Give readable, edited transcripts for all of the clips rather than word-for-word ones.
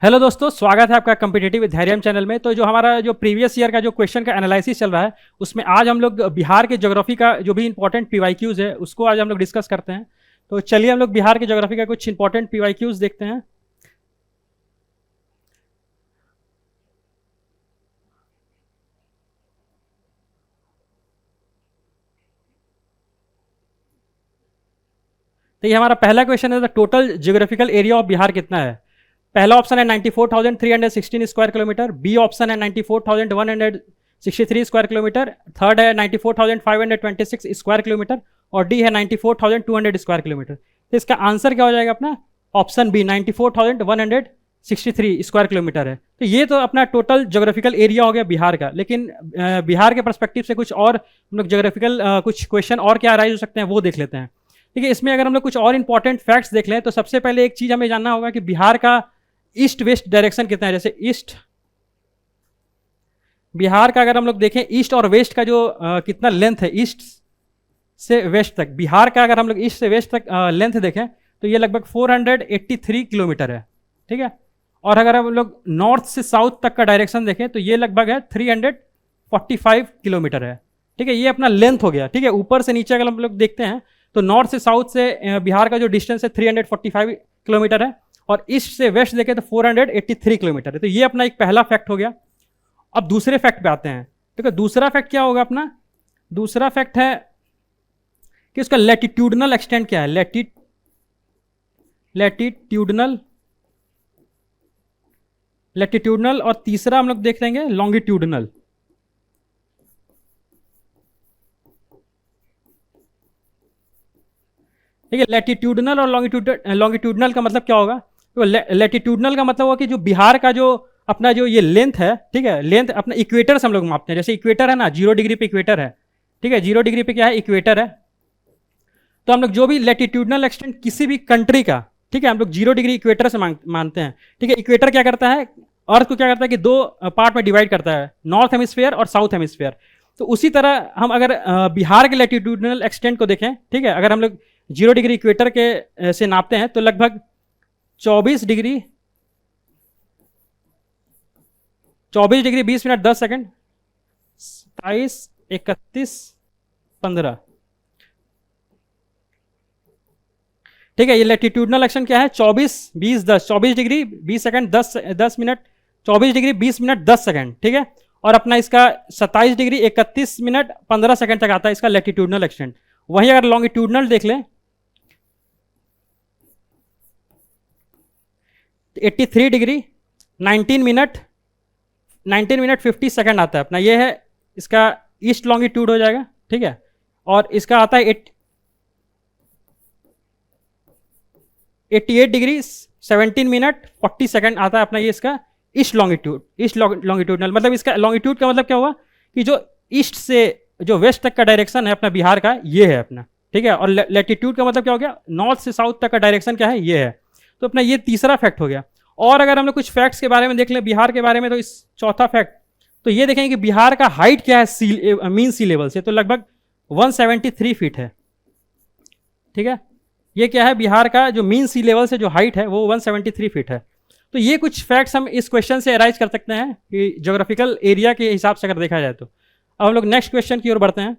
Hello दोस्तों, स्वागत है आपका कॉम्पिटिटिव विद धैर्यम चैनल में। तो जो हमारा जो प्रीवियस ईयर का जो क्वेश्चन का एनालिसिस चल रहा है, उसमें आज हम लोग बिहार के ज्योग्राफी का जो भी इंपॉर्टेंट पीवाईक्यूज है उसको आज हम लोग डिस्कस करते हैं। तो चलिए हम लोग बिहार के ज्योग्राफी का कुछ इंपॉर्टेंट पीवाईक्यूज देखते हैं। तो ये हमारा पहला क्वेश्चन है, the total geographical area of Bihar कितना है। पहला ऑप्शन है 94,316 स्क्वायर किलोमीटर, बी ऑप्शन है 94,163 स्क्वायर किलोमीटर, थर्ड है 94,526 स्क्वायर किलोमीटर और डी है 94,200 स्क्वायर किलोमीटर। तो इसका आंसर क्या हो जाएगा अपना? ऑप्शन बी 94,163 स्क्वायर किलोमीटर है। तो ये तो अपना टोटल ज्योग्राफिकल एरिया हो गया बिहार का। लेकिन बिहार के परस्पेक्टिव से कुछ और हम लोग ज्योग्राफिकल कुछ क्वेश्चन और क्या अराइज हो सकते हैं वो देख लेते हैं। ठीक है, इसमें अगर हम लोग कुछ और इंपॉर्टेंट फैक्ट्स देख लें तो सबसे पहले एक चीज हमें जानना होगा कि बिहार का ईस्ट वेस्ट डायरेक्शन कितना है। जैसे ईस्ट, बिहार का अगर हम लोग देखें ईस्ट और वेस्ट का जो कितना लेंथ है, ईस्ट से वेस्ट तक बिहार का अगर हम लोग ईस्ट से वेस्ट तक लेंथ देखें तो ये लगभग 483 किलोमीटर है। ठीक है, और अगर हम लोग नॉर्थ से साउथ तक का डायरेक्शन देखें तो ये लगभग है 345 किलोमीटर है। ठीक है, ये अपना लेंथ हो गया। ठीक है, ऊपर से नीचे अगर हम लोग देखते हैं तो नॉर्थ से साउथ से बिहार का जो डिस्टेंस है 345 किलोमीटर है और ईस्ट से वेस्ट देखें तो 483 किलोमीटर है। तो ये अपना एक पहला फैक्ट हो गया। अब दूसरे फैक्ट पे आते हैं। ठीक है, दूसरा फैक्ट क्या होगा अपना? दूसरा फैक्ट है कि उसका लैटिट्यूडनल एक्सटेंट क्या है। लैटिट्यूडनल और तीसरा हम लोग देख लेंगे लॉन्गिट्यूडनल। ठीक है, लैटिट्यूडनल और लॉन्गिट्यूडनल का मतलब क्या होगा? तो लैटिट्यूडनल का मतलब होगा कि जो बिहार का जो अपना जो ये लेंथ है, ठीक है, लेंथ अपना इक्वेटर से हम लोग मापते हैं। जैसे इक्वेटर है ना, 0 डिग्री पे इक्वेटर है। ठीक है, 0 डिग्री पे क्या है? इक्वेटर है। तो हम लोग जो भी लैटिट्यूडनल एक्सटेंट किसी भी कंट्री का, ठीक है, हम लोग 0 डिग्री इक्वेटर से मानते हैं। ठीक है, इक्वेटर क्या करता है? अर्थ को क्या करता है कि दो पार्ट में डिवाइड करता है, नॉर्थ हेमिस्फीयर और साउथ हेमिस्फीयर। तो उसी तरह हम अगर बिहार के लैटिट्यूडनल एक्सटेंट को देखें, ठीक है, अगर हम लोग 0 डिग्री इक्वेटर के से नापते हैं तो लगभग 24 डिग्री 20 मिनट 10 सेकंड 27 31 15। ठीक है, ये लैटिट्यूडनल एक्शन क्या है? 24 20 10, 24 degree 20 second 10 minute, 24 degree 20 minute 10 second. ठीक है, और अपना इसका 27 डिग्री 31 मिनट 15 सेकंड तक आता है इसका लैटिट्यूडनल एक्सटेंट। वहीं अगर लॉन्गिट्यूडनल देख लें 83 डिग्री 19 मिनट 50 सेकंड आता है अपना। ये है इसका ईस्ट लॉन्गिट्यूड हो जाएगा। ठीक है, और इसका आता है 88 डिग्री 17 मिनट 40 सेकंड आता है अपना। ये इसका ईस्ट लॉन्गिट्यूडनल मतलब इसका लॉन्गिट्यूड का मतलब क्या होगा कि जो ईस्ट से जो वेस्ट तक का डायरेक्शन है अपना बिहार का, ये है अपना। ठीक है, और लैटिट्यूड का मतलब क्या हो गया? नॉर्थ से साउथ तक का डायरेक्शन क्या है? ये है। तो अपना ये तीसरा फैक्ट हो गया। और अगर हम लोग कुछ फैक्ट्स के बारे में देख लें बिहार के बारे में, तो इस चौथा फैक्ट तो ये देखेंगे कि बिहार का हाइट क्या है मीन सी लेवल से, तो लगभग 173 फीट है। ठीक है, ये क्या है? बिहार का जो मीन सी लेवल से जो हाइट है वो 173 फीट है। तो ये कुछ फैक्ट्स हम इस क्वेश्चन से अराइज कर सकते हैं कि ज्योग्राफिकल एरिया के हिसाब से अगर देखा जाए तो। अब हम लोग नेक्स्ट क्वेश्चन की ओर बढ़ते हैं।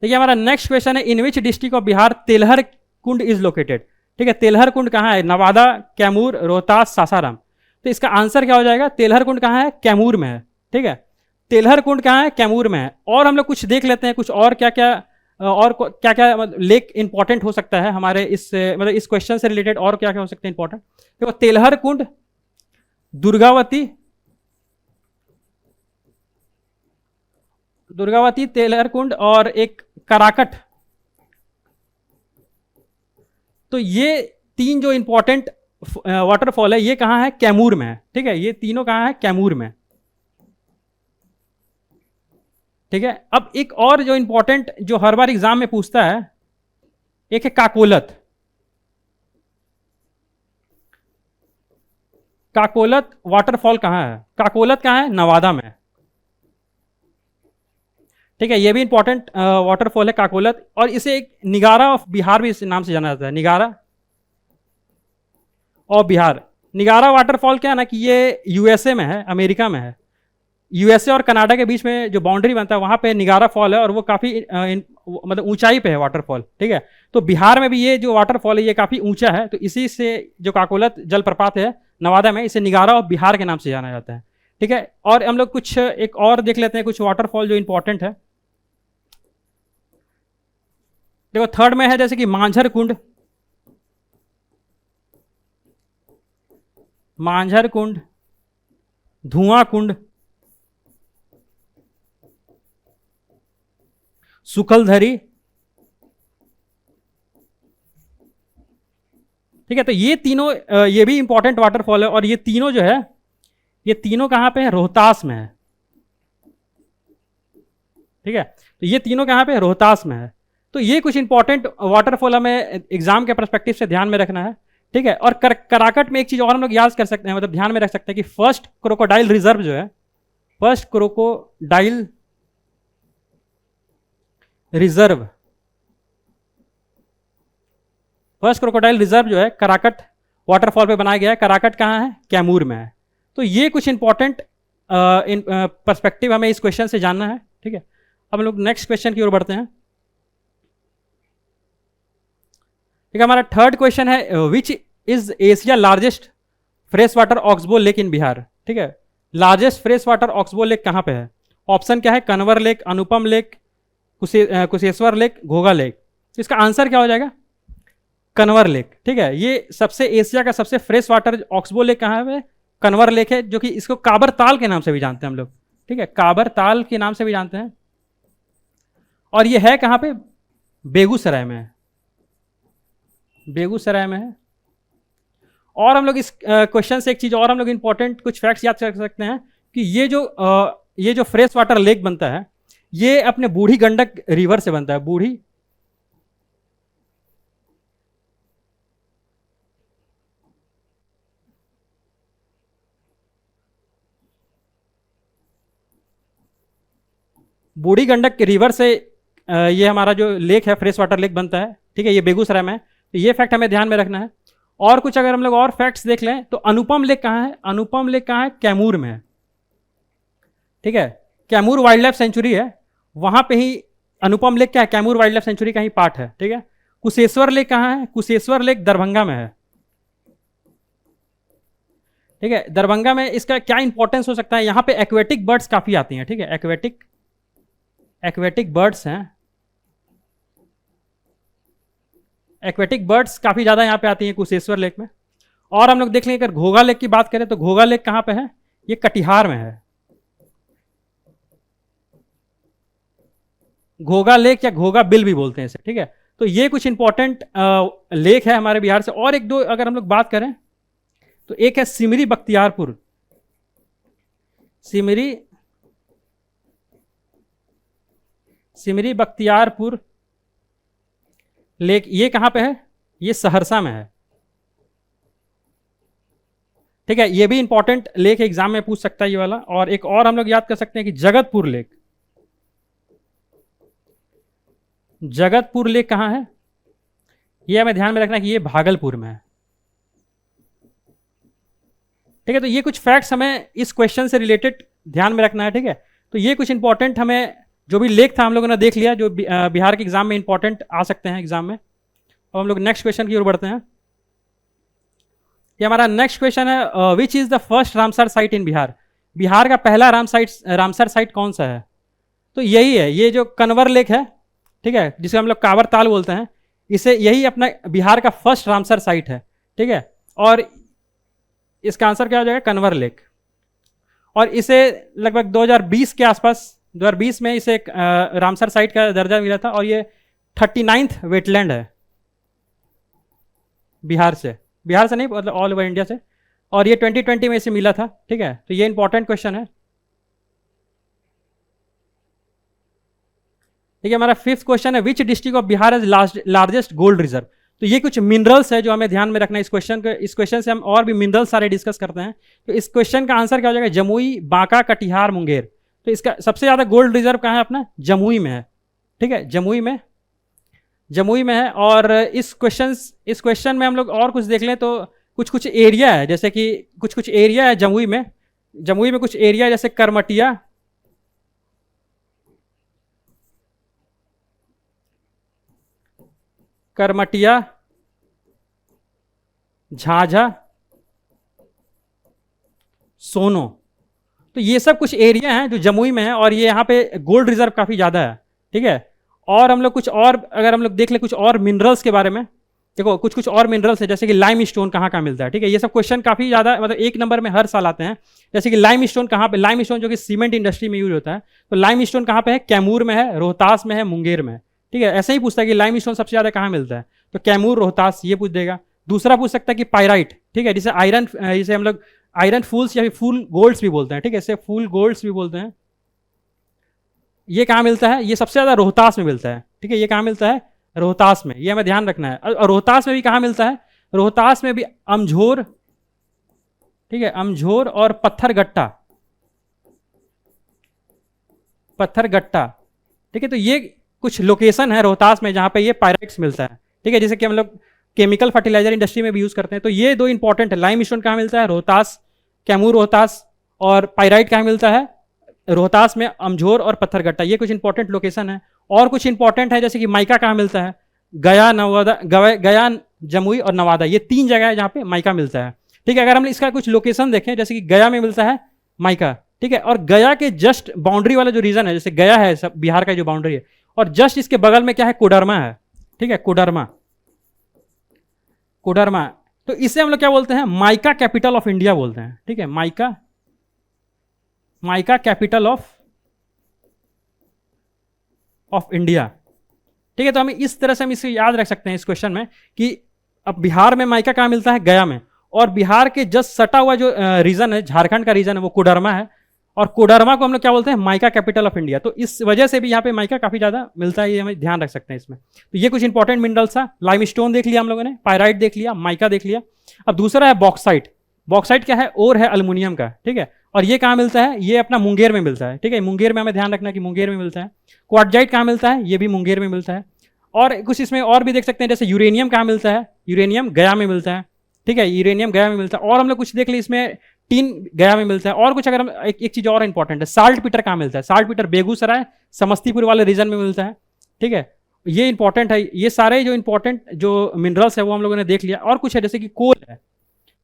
देखिए, हमारा नेक्स्ट क्वेश्चन है, in which district of Bihar Telhar Kund is located. ठीक है, तेलहर कुंड कहाँ है? नवादा, कैमूर, रोहतास, सासाराम। तो इसका आंसर क्या हो जाएगा? तेलहर कुंड कहाँ है? कैमूर में है। ठीक है, तेलहर कुंड कहाँ है? कैमूर में है। और हम लोग कुछ देख लेते हैं कुछ और क्या क्या लेक इंपॉर्टेंट हो सकता है हमारे इस मतलब इस क्वेश्चन से रिलेटेड। और क्या क्या हो सकते हैं इंपॉर्टेंट? देखो, तेलहर कुंड, दुर्गावती, तेलहर कुंड और एक कराकट। तो ये तीन जो इंपॉर्टेंट वाटरफॉल है ये कहाँ है? कैमूर में है। ठीक है, ये तीनों कहाँ है? कैमूर में। ठीक है, अब एक और जो इंपॉर्टेंट जो हर बार एग्जाम में पूछता है, एक है काकोलत। काकोलत वाटरफॉल कहाँ है? काकोलत कहाँ है? नवादा में। ठीक है, ये भी इंपॉर्टेंट वाटरफॉल है काकोलत, और इसे एक निगारा ऑफ बिहार भी इस नाम से जाना जाता है, निगारा और बिहार। निगारा वाटरफॉल क्या है ना कि ये यूएसए में है, अमेरिका में है। यूएसए और कनाडा के बीच में जो बाउंड्री बनता है वहाँ पे निगारा फॉल है, और वो काफ़ी मतलब ऊंचाई पे है वाटरफॉल, ठीक है। तो बिहार में भी ये जो वाटरफॉल है ये काफ़ी ऊंचा है, तो इसी से जो काकोलत जलप्रपात है नवादा में, इसे निगारा और बिहार के नाम से जाना जाता है, ठीक है। और हम लोग कुछ एक और देख लेते हैं कुछ वाटरफॉल जो इंपॉर्टेंट है। देखो थर्ड में है जैसे कि मांझर कुंड, मांझर कुंड, धुआं कुंड, सुखलधरी, ठीक है। तो ये तीनों ये भी इंपॉर्टेंट वाटरफॉल है, और ये तीनों जो है ये तीनों कहां पे है, रोहतास में है, ठीक है। तो ये तीनों कहां पे है, रोहतास में है। तो ये कुछ इंपॉर्टेंट वाटरफॉल हमें एग्जाम के परस्पेक्टिव से ध्यान में रखना है, ठीक है। और कराकट में एक चीज और हम लोग याद कर सकते हैं, मतलब ध्यान में रख सकते हैं कि फर्स्ट क्रोकोडाइल रिजर्व जो है, first crocodile reserve, first crocodile reserve जो है कराकट वाटरफॉल पे बनाया गया है। कराकट कहाँ है, कैमूर में है। तो ये कुछ इंपॉर्टेंट पर्सपेक्टिव हमें इस क्वेश्चन से जानना है, ठीक है। अब हम लोग नेक्स्ट क्वेश्चन की ओर बढ़ते हैं, ठीक है। हमारा थर्ड क्वेश्चन है which is Asia largest fresh water oxbow lake in Bihar, ठीक है। Largest fresh water oxbow lake कहाँ पे है? ऑप्शन क्या है, कन्वर लेक, अनुपम लेक, कुशेश्वर लेक, घोघा लेक। इसका आंसर क्या हो जाएगा, कन्वर लेक, ठीक है। ये सबसे एशिया का सबसे फ्रेश वाटर ऑक्सबो लेक कहाँ है, कन्वर लेक है, जो कि इसको काबर ताल के नाम से भी जानते हैं हम लोग, ठीक है, काबर ताल के नाम से भी जानते हैं। और ये है कहाँ पे, बेगूसराय में है, बेगूसराय में है। और हम लोग इस क्वेश्चन से एक चीज और हम लोग इंपॉर्टेंट कुछ फैक्ट्स याद कर सकते हैं कि ये जो फ्रेश वाटर लेक बनता है ये अपने बूढ़ी गंडक रिवर से बनता है, बूढ़ी गंडक रिवर से ये हमारा जो लेक है फ्रेश वाटर लेक बनता है, ठीक है। ये बेगूसराय में है, तो ये फैक्ट हमें ध्यान में रखना है। और कुछ अगर हम लोग और फैक्ट्स देख लें तो अनुपम लेक कहाँ है, अनुपम लेक कहाँ है, कैमूर में है, ठीक है। कैमूर वाइल्ड लाइफ सेंचुरी है, वहां पे ही अनुपम लेक क्या है, कैमूर वाइल्ड लाइफ सेंचुरी का ही पार्ट है, ठीक है। कुशेश्वर लेक कहाँ है, कुशेश्वर लेक दरभंगा में है, ठीक है। दरभंगा में इसका क्या इंपॉर्टेंस हो सकता है, यहाँ पे एक्वेटिक बर्ड्स काफी आती हैं, ठीक है। एक्वेटिक बर्ड्स हैं, एक्वेटिक बर्ड्स काफी ज्यादा यहाँ पे आती हैं कुशेश्वर लेक में। और हम लोग देख लेंगे अगर घोघा लेक की बात करें तो घोघा लेक कहाँ पे है, ये कटिहार में है। घोघा लेक या घोघा बिल भी बोलते हैं इसे, ठीक है। तो ये कुछ इंपॉर्टेंट लेक है हमारे बिहार से। और एक दो अगर हम लोग बात करें तो एक है सिमरी बख्तियारपुर, सिमरी बख्तियारपुर लेक, ये कहां पे है, ये सहरसा में है, ठीक है। ये भी इंपॉर्टेंट लेक एग्जाम में पूछ सकता है ये वाला। और एक और हम लोग याद कर सकते हैं कि जगतपुर लेक, जगतपुर लेक कहां है, ये हमें ध्यान में रखना है कि ये भागलपुर में है, ठीक है। तो ये कुछ फैक्ट्स हमें इस क्वेश्चन से रिलेटेड ध्यान में रखना है, ठीक है। तो ये कुछ इंपॉर्टेंट हमें जो भी लेख था हम लोगों ने देख लिया जो बिहार के एग्जाम में इंपॉर्टेंट आ सकते हैं एग्जाम में। अब हम लोग नेक्स्ट क्वेश्चन की ओर बढ़ते हैं। ये हमारा नेक्स्ट क्वेश्चन है which is the first Ramsar site in Bihar, Bihar का पहला रामसर साइट कौन सा है? तो यही है, ये जो कन्वर लेक है, ठीक है, जिसे हम लोग कांवर ताल बोलते हैं, इसे यही अपना बिहार का फर्स्ट रामसर साइट है, ठीक है। और इसका आंसर क्या हो जाएगा, कन्वर लेक। और इसे लगभग 2020 के आसपास 2020 में इसे एक रामसर साइट का दर्जा मिला था। और ये 39th वेटलैंड है बिहार से नहीं मतलब ऑल ओवर इंडिया से। और ये 2020 में इसे मिला था, ठीक है। तो ये इंपॉर्टेंट क्वेश्चन है, ठीक है। हमारा फिफ्थ क्वेश्चन है which district of Bihar is largest gold reserve. तो ये कुछ मिनरल्स है जो हमें ध्यान में रखना है इस क्वेश्चन से हम और भी मिनरल्स सारे डिस्कस करते हैं। तो इस क्वेश्चन का आंसर क्या हो जाएगा, जमुई, बांका, कटिहार, मुंगेर। तो इसका सबसे ज्यादा गोल्ड रिजर्व कहाँ है, अपना जमुई में है, ठीक है, जमुई में है। और इस क्वेश्चन में हम लोग और कुछ देख लें तो कुछ कुछ एरिया है, जैसे कि कुछ कुछ एरिया है जमुई में कुछ एरिया जैसे करमटिया, झाझा, सोनो, तो ये सब कुछ एरिया हैं जो जमुई में है और ये यहाँ पे गोल्ड रिजर्व काफ़ी ज़्यादा है, ठीक है। और हम लोग कुछ और अगर हम लोग देख ले कुछ और मिनरल्स के बारे में, देखो कुछ कुछ और मिनरल्स है जैसे कि लाइम स्टोन कहाँ कहाँ मिलता है, ठीक है। ये सब क्वेश्चन काफ़ी ज़्यादा मतलब एक नंबर में हर साल आते हैं। जैसे कि लाइम स्टोन कहाँ पे, लाइम स्टोन जो कि सीमेंट इंडस्ट्री में यूज होता है, तो लाइम स्टोन कहाँ पे है, कैमूर में है, रोहतास में है, मुंगेर में है, ठीक है। ऐसे ही पूछता है कि लाइम स्टोन सबसे ज़्यादा कहाँ मिलता है, तो कैमूर, रोहतास, ये पूछ देगा। दूसरा पूछ सकता है कि पायराइट, ठीक है, जिसे आयरन, जिसे हम लोग आयरन फूल्स या फिर फूल गोल्ड्स भी बोलते हैं, ठीक है, इसे फूल गोल्ड्स भी बोलते हैं। ये कहाँ मिलता है, ये सबसे ज़्यादा रोहतास में मिलता है, ठीक है। ये कहाँ मिलता है, रोहतास में, ये हमें ध्यान रखना है। और रोहतास में भी कहाँ मिलता है, रोहतास में भी अमझोर, ठीक है, अमझोर और पत्थरगट्टा, ठीक है। तो ये कुछ लोकेशन है रोहतास में जहाँ पे ये पायराइट्स मिलता है, ठीक है, जैसे कि हम लोग केमिकल फर्टिलाइजर इंडस्ट्री में भी यूज करते हैं। तो ये दो इंपॉर्टेंट है, लाइम स्टोन कहाँ मिलता है, रोहतास, कैमूर रोहतास, और पायराइट कहाँ मिलता है, रोहतास में अमझोर और पत्थरगट्टा, ये कुछ इंपॉर्टेंट लोकेशन है। और कुछ इंपॉर्टेंट है जैसे कि माइका कहाँ मिलता है, गया, नवादा, गया, जमुई और नवादा, ये 3 जगह है जहाँ पे माइका मिलता है, ठीक है। अगर हम इसका कुछ लोकेशन देखें, जैसे कि गया में मिलता है माइका, ठीक है, और गया के जस्ट बाउंड्री वाला जो रीजन है, जैसे गया है सब बिहार का जो बाउंड्री है, और जस्ट इसके बगल में क्या है, कोडरमा है, ठीक है, कोडरमा, तो इसे हम लोग क्या बोलते हैं, माइका कैपिटल ऑफ इंडिया बोलते हैं, ठीक है, माइका कैपिटल ऑफ इंडिया, ठीक है। तो हम इस तरह से हम इसे याद रख सकते हैं इस क्वेश्चन में कि अब बिहार में माइका कहाँ मिलता है, गया में, और बिहार के जस्ट सटा हुआ जो रीजन है, झारखंड का रीजन है, वो कोडरमा है, और कोडरमा को हम लोग क्या बोलते हैं, माइका कैपिटल ऑफ इंडिया। तो इस वजह से भी यहाँ पे माइका काफी ज्यादा मिलता है, ये हमें ध्यान रख सकते हैं इसमें। तो ये कुछ इंपॉर्टेंट मिनरल्स था, लाइमस्टोन देख लिया हम लोगों ने, पायराइट देख लिया, माइका देख लिया। अब दूसरा है बॉक्साइट। बॉक्साइट क्या है, ओर है अल्युमिनियम का, ठीक है, और ये कहाँ मिलता है, ये अपना मुंगेर में मिलता है, ठीक है, मुंगेर में हमें ध्यान रखना कि मुंगेर में मिलता है। क्वार्टजाइट कहाँ मिलता है, ये भी मुंगेर में मिलता है। और कुछ इसमें और भी देख सकते हैं, जैसे यूरेनियम कहाँ मिलता है, यूरेनियम गया में मिलता है, ठीक है, यूरेनियम गया में मिलता है। और हम लोग कुछ देख ली इसमें, टीन गया में मिलता है। और कुछ अगर हम एक चीज और इंपॉर्टेंट है, साल्ट पीटर कहाँ मिलता है, साल्ट पीटर बेगूसराय, समस्तीपुर वाले रीजन में मिलता है, ठीक है, ये इंपॉर्टेंट है। ये सारे जो इंपॉर्टेंट जो मिनरल्स है वो हम लोगों ने देख लिया। और कुछ है जैसे कि कोल है,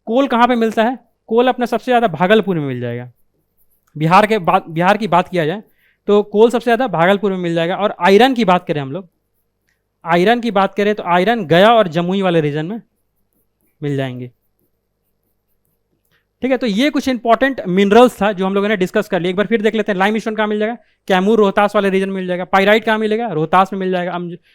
कोल कहाँ पे मिलता है, कोल अपना सबसे ज़्यादा भागलपुर में मिल जाएगा। बिहार की बात किया जाए तो कोल सबसे ज़्यादा भागलपुर में मिल जाएगा। और आयरन की बात करें हम लोग, आयरन की बात करें तो आयरन गया और जमुई वाले रीजन में मिल जाएंगे, ठीक है। तो ये कुछ इंपॉर्टेंट मिनरल्स था जो हम लोगों ने डिस्कस कर लिया। एक बार फिर देख लेते हैं, लाइमस्टोन कहाँ मिल जाएगा, कैमूर रोहतास वाले रीजन में मिल जाएगा। पायराइट कहाँ मिलेगा, रोहतास में मिल जाएगा,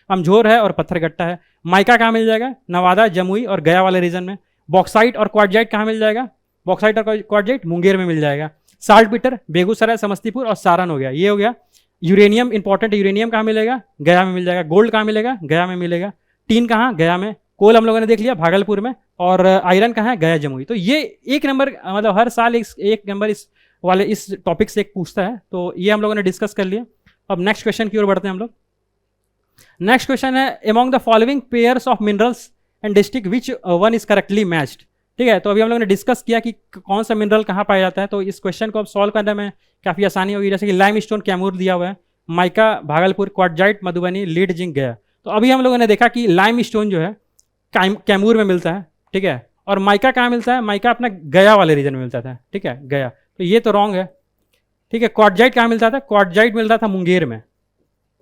अमझोर है और पत्थरगट्टा है। माइका कहाँ मिल जाएगा, नवादा, जमुई और गया वाले रीजन में। बॉक्साइट और क्वार्टजाइट कहाँ मिल जाएगा, बॉक्साइट और क्वार्टजाइट मुंगेर में मिल जाएगा। साल्ट पीटर बेगूसराय, समस्तीपुर और सारण हो गया, ये हो गया। यूरेनियम इंपॉर्टेंट, यूरेनियम कहाँ मिलेगा, गया में मिल जाएगा। गोल्ड कहाँ मिलेगा, गया में मिलेगा। टीन कहाँ, गया में। कोल हम लोगों ने देख लिया भागलपुर में। और आयरन कहाँ है, गया, जमुई। तो ये एक नंबर मतलब हर साल एक नंबर इस टॉपिक से एक पूछता है। तो ये हम लोगों ने डिस्कस कर लिया। अब नेक्स्ट क्वेश्चन की ओर बढ़ते हैं हम लोग। नेक्स्ट क्वेश्चन है, among the following pairs of minerals and district which one is correctly matched, ठीक है। तो अभी हम लोगों ने डिस्कस किया कि कौन सा मिनरल कहाँ पाया जाता है। तो इस क्वेश्चन को अब सॉल्व करने में काफ़ी आसानी होगी। जैसे कि लाइम स्टोन कैमूर दिया हुआ है, mica Bhagalpur, quartzite Madhubani, lead zinc गया। तो अभी हम लोगों ने देखा कि लाइम स्टोन जो है कैमूर में मिलता है, ठीक है, और माइका कहाँ मिलता है, माइका अपना गया वाले रीजन में मिलता था, ठीक है, गया। तो ये तो रॉन्ग है, ठीक है। क्वार्टजाइट कहाँ मिलता था, क्वार्टजाइट मिलता था मुंगेर में,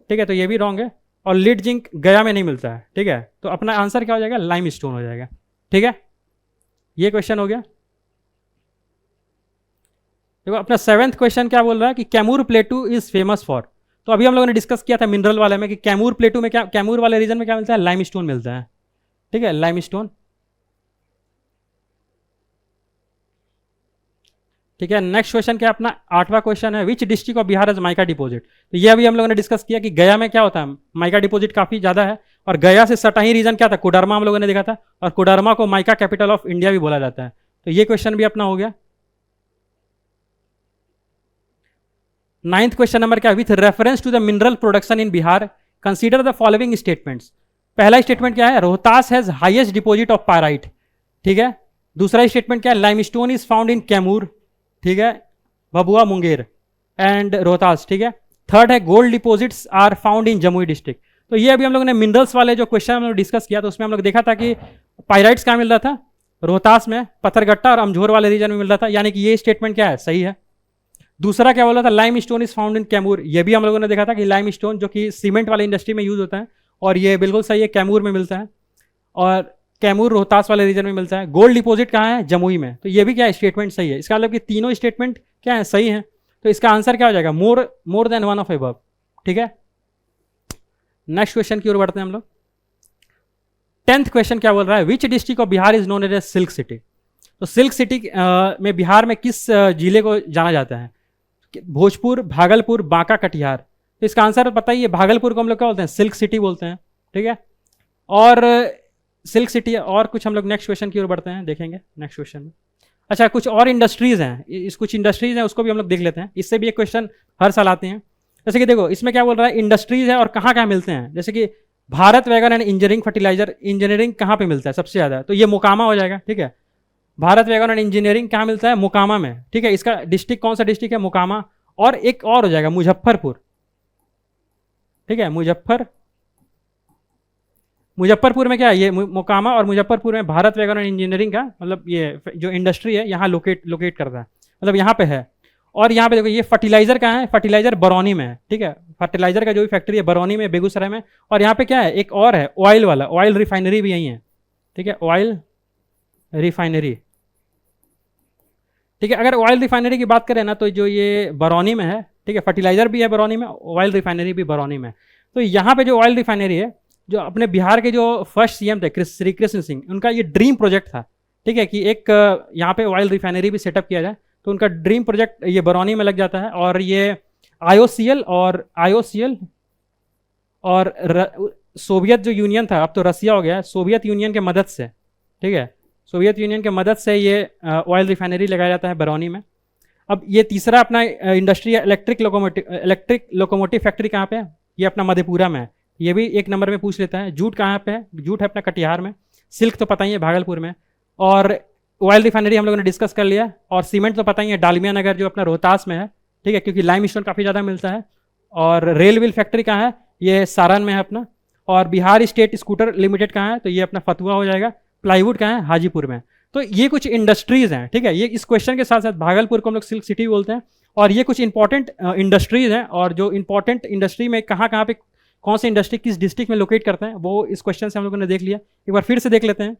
ठीक है, तो ये भी रॉन्ग है। और लीड जिंक गया में नहीं मिलता है, ठीक है। तो अपना आंसर क्या हो जाएगा, लाइम स्टोन हो जाएगा, ठीक है। ये क्वेश्चन हो गया। देखो अपना 7th क्वेश्चन क्या बोल रहा है कि कैमूर प्लेटू इज फेमस फॉर। तो अभी हम लोगों ने डिस्कस किया था मिनरल वाले में कि कैमूर प्लेटू में क्या, कैमूर वाले रीजन में क्या मिलता है, लाइम स्टोन मिलता है, ठीक है, लाइम स्टोन, ठीक है। नेक्स्ट क्वेश्चन क्या अपना 8वां क्वेश्चन है, which district of Bihar is mica deposit. तो ये अभी हम लोगों ने डिस्कस किया कि गया में क्या होता है, माइका डिपॉजिट काफी ज्यादा है। और गया से सटा ही रीजन क्या था, कोडरमा हम लोगों ने देखा था। और कोडरमा को माइका कैपिटल ऑफ इंडिया भी बोला जाता है। तो ये क्वेश्चन भी अपना हो गया। 9th क्वेश्चन नंबर क्या, with reference to the mineral production in Bihar consider the following statements. पहला स्टेटमेंट क्या है, Rohtas has highest deposit of pyrite, ठीक है। दूसरा स्टेटमेंट क्या है, limestone is found in Kaimur, ठीक है, भभुआ, मुंगेर एंड रोहतास, ठीक है। थर्ड है gold deposits are found in Jamui district. तो ये अभी हम लोगों ने मिनरल्स वाले जो क्वेश्चन हम लोग डिस्कस किया तो उसमें हम लोग देखा था कि पायराइट्स कहाँ मिल रहा था, रोहतास में, पत्थरगट्टा और अमझोर वाले रीजन में मिल रहा था, यानी कि ये स्टेटमेंट क्या है, सही है। दूसरा क्या बोला था, lime stone is found in Kaimur, ये भी हम लोगों ने देखा था कि लाइम स्टोन जो कि सीमेंट वाली इंडस्ट्री में यूज होता है और ये बिल्कुल सही है, कैमूर में मिलता है और कैमूर रोहतास वाले रीजन में मिलता है। गोल्ड डिपॉजिट कहाँ है, जमुई में, तो ये भी क्या है, स्टेटमेंट सही है। इसका मतलब कि तीनों स्टेटमेंट क्या है, सही है। तो इसका आंसर क्या हो जाएगा, more than one of above, ठीक है। नेक्स्ट क्वेश्चन की ओर बढ़ते हैं हम लोग। 10th क्वेश्चन क्या बोल रहा है, which district of Bihar is known as silk city. तो सिल्क सिटी में बिहार में किस जिले को जाना जाता है, भोजपुर, भागलपुर, बांका, कटिहार। तो इसका आंसर पता ही है, भागलपुर को हम लोग क्या बोलते हैं, सिल्क सिटी बोलते हैं, ठीक है। और सिल्क सिटी, और कुछ हम लोग नेक्स्ट क्वेश्चन की ओर बढ़ते हैं, देखेंगे नेक्स्ट क्वेश्चन में। अच्छा, कुछ और इंडस्ट्रीज हैं, कुछ इंडस्ट्रीज हैं उसको भी हम लोग देख लेते हैं, इससे भी एक क्वेश्चन हर साल आते हैं। जैसे कि देखो इसमें क्या बोल रहा है, इंडस्ट्रीज है और कहाँ कहाँ मिलते हैं। जैसे कि Bharat wagon and engineering fertilizer, engineering कहाँ पे मिलता है सबसे ज़्यादा, तो ये मोकामा हो जाएगा, ठीक है। भारत वैगन एंड इंजीनियरिंग कहाँ मिलता है, मोकामा में, ठीक है। इसका डिस्ट्रिक्ट कौन सा डिस्ट्रिक्ट है, मोकामा। और एक और हो जाएगा मुजफ्फरपुर, ठीक है, मुजफ्फरपुर में क्या है, ये मोकामा और मुजफ्फरपुर में भारत वैगन एंड इंजीनियरिंग का मतलब ये जो इंडस्ट्री है यहाँ लोकेट करता है, मतलब यहाँ पे है। और यहाँ पे देखो ये फर्टिलाइजर कहाँ है, फर्टिलाइजर बरौनी में है, ठीक है। फर्टिलाइजर का जो भी फैक्ट्री है बरौनी में, बेगूसराय में। और यहाँ पे क्या है, एक और है ऑयल वाला, ऑयल रिफाइनरी भी यहीं है, ठीक है, ऑयल रिफाइनरी, ठीक है। अगर ऑयल रिफाइनरी की बात करें ना तो जो ये बरौनी में है, ठीक है, फर्टिलाइजर भी है बरौनी में, ऑयल रिफाइनरी भी बरौनी में। तो यहाँ पे जो ऑयल रिफाइनरी है, जो अपने बिहार के जो फर्स्ट सीएम थे श्री कृष्ण सिंह, उनका ये ड्रीम प्रोजेक्ट था, ठीक है, कि एक यहाँ पे ऑयल रिफाइनरी भी सेटअप किया जाए। तो उनका ड्रीम प्रोजेक्ट ये बरौनी में लग जाता है। और ये आईओसीएल और सोवियत जो यूनियन था, अब तो रसिया हो गया, सोवियत यूनियन के मदद से, ठीक है, सोवियत यूनियन के मदद से ये ऑयल रिफाइनरी लगाया जाता है बरौनी में। अब ये तीसरा अपना इंडस्ट्री है इलेक्ट्रिक लोकोमोटिव फैक्ट्री कहाँ पे है, ये अपना मधेपुरा में है, ये भी एक नंबर में पूछ लेता है। जूट कहाँ पे है, जूट है अपना कटिहार में। सिल्क तो पता ही है भागलपुर में। और ऑयल रिफाइनरी हम लोगों ने डिस्कस कर लिया। और सीमेंट तो पता ही है डालमिया नगर जो अपना रोहतास में है, ठीक है, क्योंकि लाइम स्टोन काफ़ी ज़्यादा मिलता है। और रेल व्हील फैक्ट्री कहाँ है, ये सारण में है अपना। और बिहार स्टेट स्कूटर लिमिटेड कहाँ है, तो ये अपना फतुआ हो जाएगा। प्लाईवुड कहाँ है, हाजीपुर में। तो ये कुछ इंडस्ट्रीज़ हैं, ठीक है। ये इस क्वेश्चन के साथ साथ भागलपुर को हम लोग सिल्क सिटी बोलते हैं। और ये कुछ इंपॉर्टेंट इंडस्ट्रीज़ हैं, और जो इंपॉर्टेंट इंडस्ट्री में कहाँ पे कौन सी इंडस्ट्री किस डिस्ट्रिक्ट में लोकेट करते हैं वो इस क्वेश्चन से हम लोगों ने देख लिया। एक बार फिर से देख लेते हैं।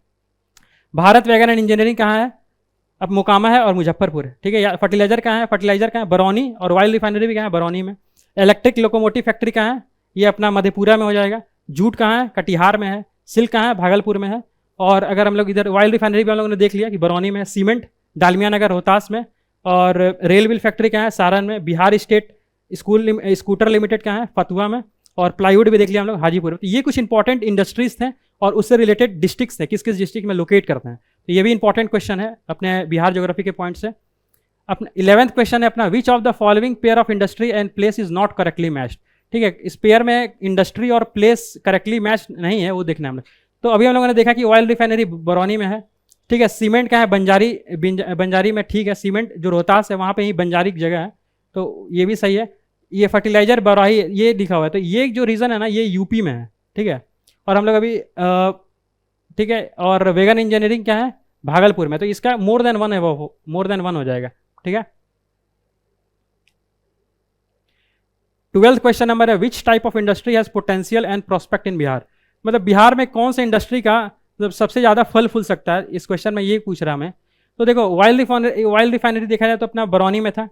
भारत वैगन एंड इंजीनियरिंग कहाँ है, अब मोकामा है और मुजफ्फरपुर है, ठीक है। फर्टिलाइजर कहाँ है, फर्टिलाइजर कहाँ है, बरौनी। और ऑयल रिफाइनरी भी कहाँ है, बरौनी में। इलेक्ट्रिक लोकोमोटिव फैक्ट्री कहाँ है, ये अपना मधेपुरा में हो जाएगा। जूट कहाँ है, कटिहार में है। सिल्क कहाँ है, भागलपुर में है। और अगर हम लोग इधर ऑयल रिफाइनरी भी हम लोगों ने देख लिया कि बरौनी में है। सीमेंट डालमिया नगर रोहतास में। और रेल व्हील फैक्ट्री कहाँ है, सारण में। बिहार स्टेट स्कूटर लिमिटेड कहाँ है, फतुआ में। और प्लाईवुड भी देख लिया हम लोग, हाजीपुर में। तो ये कुछ इंपॉर्टेंट इंडस्ट्रीज थे और उससे रिलेटेड डिस्ट्रिक्ट्स थे, किस किस डिस्ट्रिक्ट में लोकेट करते हैं। तो ये भी इंपॉर्टेंट क्वेश्चन है अपने बिहार ज्योग्राफी के पॉइंट से। अपना 11th क्वेश्चन है अपना, विच of the following pair of industry and place is not correctly matched, ठीक है। इस पेयर में इंडस्ट्री और प्लेस करेक्टली मैच नहीं है, वो देखना है हम लोग। तो अभी हम लोगों ने देखा कि ऑयल रिफाइनरी बरौनी में है, ठीक है। सीमेंट का है बंजारी में, ठीक है। सीमेंट जो रोहतास है वहाँ पे ही बंजारी की जगह है, तो ये भी सही है। ये फर्टिलाइजर बराही ये लिखा हुआ है, तो ये जो रीज़न है ना ये यूपी में है, ठीक है। और हम लोग अभी ठीक है। और वेगन इंजीनियरिंग क्या है, भागलपुर में। तो इसका मोर देन वन है, वो मोर देन वन हो जाएगा, ठीक है। 12th क्वेश्चन नंबर है, which type of industry has potential and prospect in Bihar. मतलब बिहार में कौन से इंडस्ट्री का मतलब सबसे ज़्यादा फल फूल सकता है, इस क्वेश्चन में ये पूछ रहा मैं। तो देखो ऑयल रिफाइनरी देखा जाए तो अपना बरौनी में था,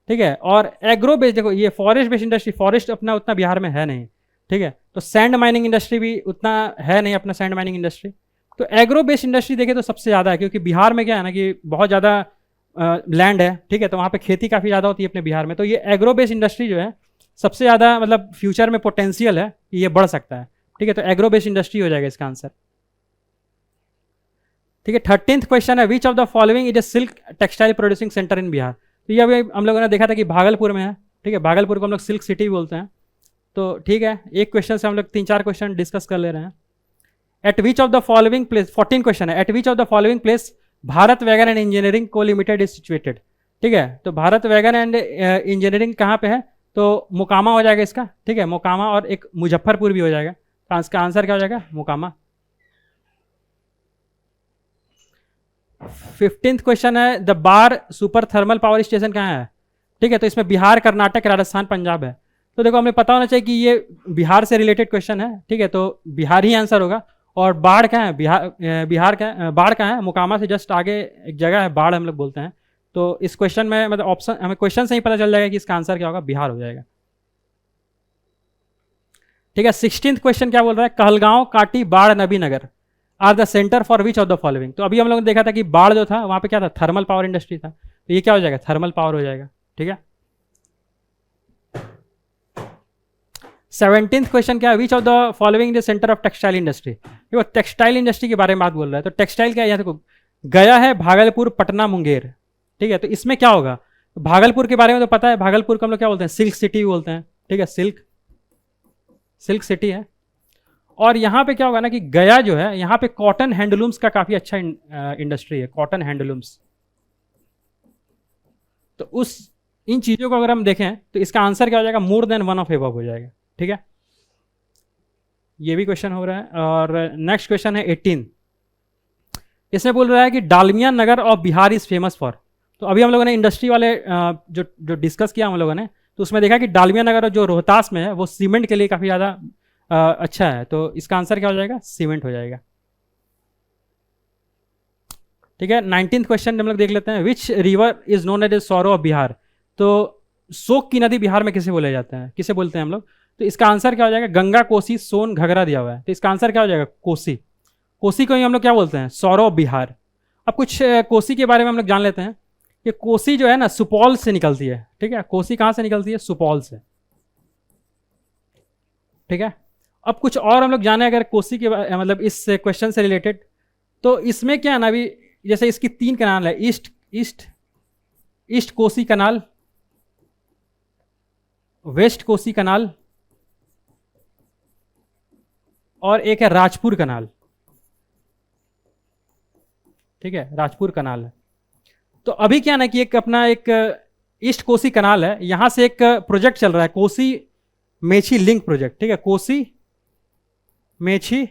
ठीक है। और एग्रो बेस्ड देखो ये फॉरेस्ट बेस्ड इंडस्ट्री, फॉरेस्ट अपना उतना बिहार में है नहीं, ठीक है। तो सैंड माइनिंग इंडस्ट्री भी उतना है नहीं अपना, सैंड माइनिंग इंडस्ट्री। तो एग्रो बेस्ड इंडस्ट्री देखें तो सबसे ज़्यादा है, क्योंकि बिहार में क्या है ना कि बहुत ज़्यादा लैंड है, ठीक है। तो वहाँ पे खेती काफ़ी ज़्यादा होती है अपने बिहार में। तो ये एग्रो बेस्ड इंडस्ट्री जो है सबसे ज़्यादा मतलब फ्यूचर में पोटेंशियल है कि ये बढ़ सकता है, ठीक है। तो एग्रो बेस्ड इंडस्ट्री हो जाएगा इसका आंसर, ठीक है। 13th क्वेश्चन है, which of the following is a silk textile producing centre in Bihar. तो ये अभी हम लोगों ने देखा था कि भागलपुर में है, ठीक है। भागलपुर को हम लोग सिल्क सिटी बोलते हैं। तो ठीक है, एक क्वेश्चन से हम लोग 3-4 क्वेश्चन डिस्कस कर ले रहे हैं। At which of the following place, 14 question है, at which of the following place Bharat wagon and Engineering Co Limited is situated. ठीक है, तो भारत वैगन एंड इंजीनियरिंग कहाँ पे है, तो मोकामा हो जाएगा इसका। ठीक है, मोकामा, और एक मुजफ्फरपुर भी हो जाएगा। तो इसका आंसर क्या हो जाएगा, मोकामा। 15th क्वेश्चन है, the bar super thermal power station कहाँ है। ठीक है, तो इसमें बिहार, कर्नाटक, राजस्थान, पंजाब है। तो देखो हमें पता होना चाहिए कि ये बिहार से रिलेटेड क्वेश्चन है। ठीक है, तो बिहार ही आंसर होगा। और बाढ़ कहाँ है, बिहार का बाढ़ कहाँ है, मोकामा से जस्ट आगे एक जगह है, बाढ़ हम लोग बोलते हैं। तो इस क्वेश्चन में मतलब ऑप्शन, हमें क्वेश्चन से ही पता चल जाएगा कि इसका आंसर क्या होगा, बिहार हो जाएगा। ठीक है, 16th क्वेश्चन क्या बोल रहा है, Kahalgaon, Kati, Barh, Nabinagar are the centre for which of the following. तो अभी हम लोगों ने देखा था कि बाढ़ जो था वहां पे क्या था, थर्मल पावर इंडस्ट्री था। तो ये क्या हो जाएगा, थर्मल पावर हो जाएगा। ठीक है, 17th क्वेश्चन क्या है, which of the following the centre of textile industry. देखो टेक्सटाइल इंडस्ट्री के बारे में बात बोल रहा है। तो टेक्सटाइल क्या है, यहाँ देखो गया है, भागलपुर, पटना, मुंगेर। ठीक है, तो इसमें क्या होगा, भागलपुर के बारे में तो पता है, भागलपुर को हम लोग क्या बोलते हैं, सिल्क सिटी बोलते हैं। ठीक है, सिल्क सिटी है। और यहाँ पे क्या होगा ना कि गया जो है, यहाँ पे कॉटन हैंडलूम्स का काफी अच्छा इंडस्ट्री है, कॉटन हैंडलूम्स। तो उस इन चीजों को अगर हम देखें तो इसका आंसर क्या हो जाएगा, more than one of above हो जाएगा। ठीक है, ये भी क्वेश्चन हो रहा है। और नेक्स्ट क्वेश्चन है 18। इसमें बोल रहा है कि Dalmia Nagar of Bihar is famous for. तो अभी हम लोगों ने इंडस्ट्री वाले जो डिस्कस किया हम लोगों ने, तो उसमें देखा कि डालमिया नगर जो रोहतास में है वो सीमेंट के लिए काफ़ी ज़्यादा अच्छा है। तो इसका आंसर क्या हो जाएगा, सीमेंट हो जाएगा। ठीक है, 19th क्वेश्चन हम लोग देख लेते हैं, which river is known as sorrow of Bihar. तो शोक की नदी बिहार में किसे बोले जाते हैं, किसे बोलते हैं हम लोग। तो इसका आंसर क्या हो जाएगा, गंगा, कोसी, सोन, घगरा दिया हुआ है। तो इसका आंसर क्या हो जाएगा, कोसी। कोसी को ही हम लोग क्या बोलते हैं, सौरो ऑफ बिहार। अब कुछ कोसी के बारे में हम लोग जान लेते हैं कि कोसी जो है ना सुपौल से निकलती है। ठीक है, कोसी कहाँ से निकलती है, सुपौल से। ठीक है, अब कुछ और हम लोग जाने अगर कोसी के मतलब इस क्वेश्चन से रिलेटेड, तो इसमें क्या है ना, अभी जैसे इसकी 3 कनाल है, ईस्ट ईस्ट ईस्ट कोसी कनाल, वेस्ट कोसी कनाल, और एक है राजपुर कनाल। ठीक है, राजपुर कनाल है। तो अभी क्या ना कि एक अपना एक ईस्ट कोसी कनाल है, यहां से एक प्रोजेक्ट चल रहा है, कोसी मेची लिंक प्रोजेक्ट। ठीक है, Kosi Mechi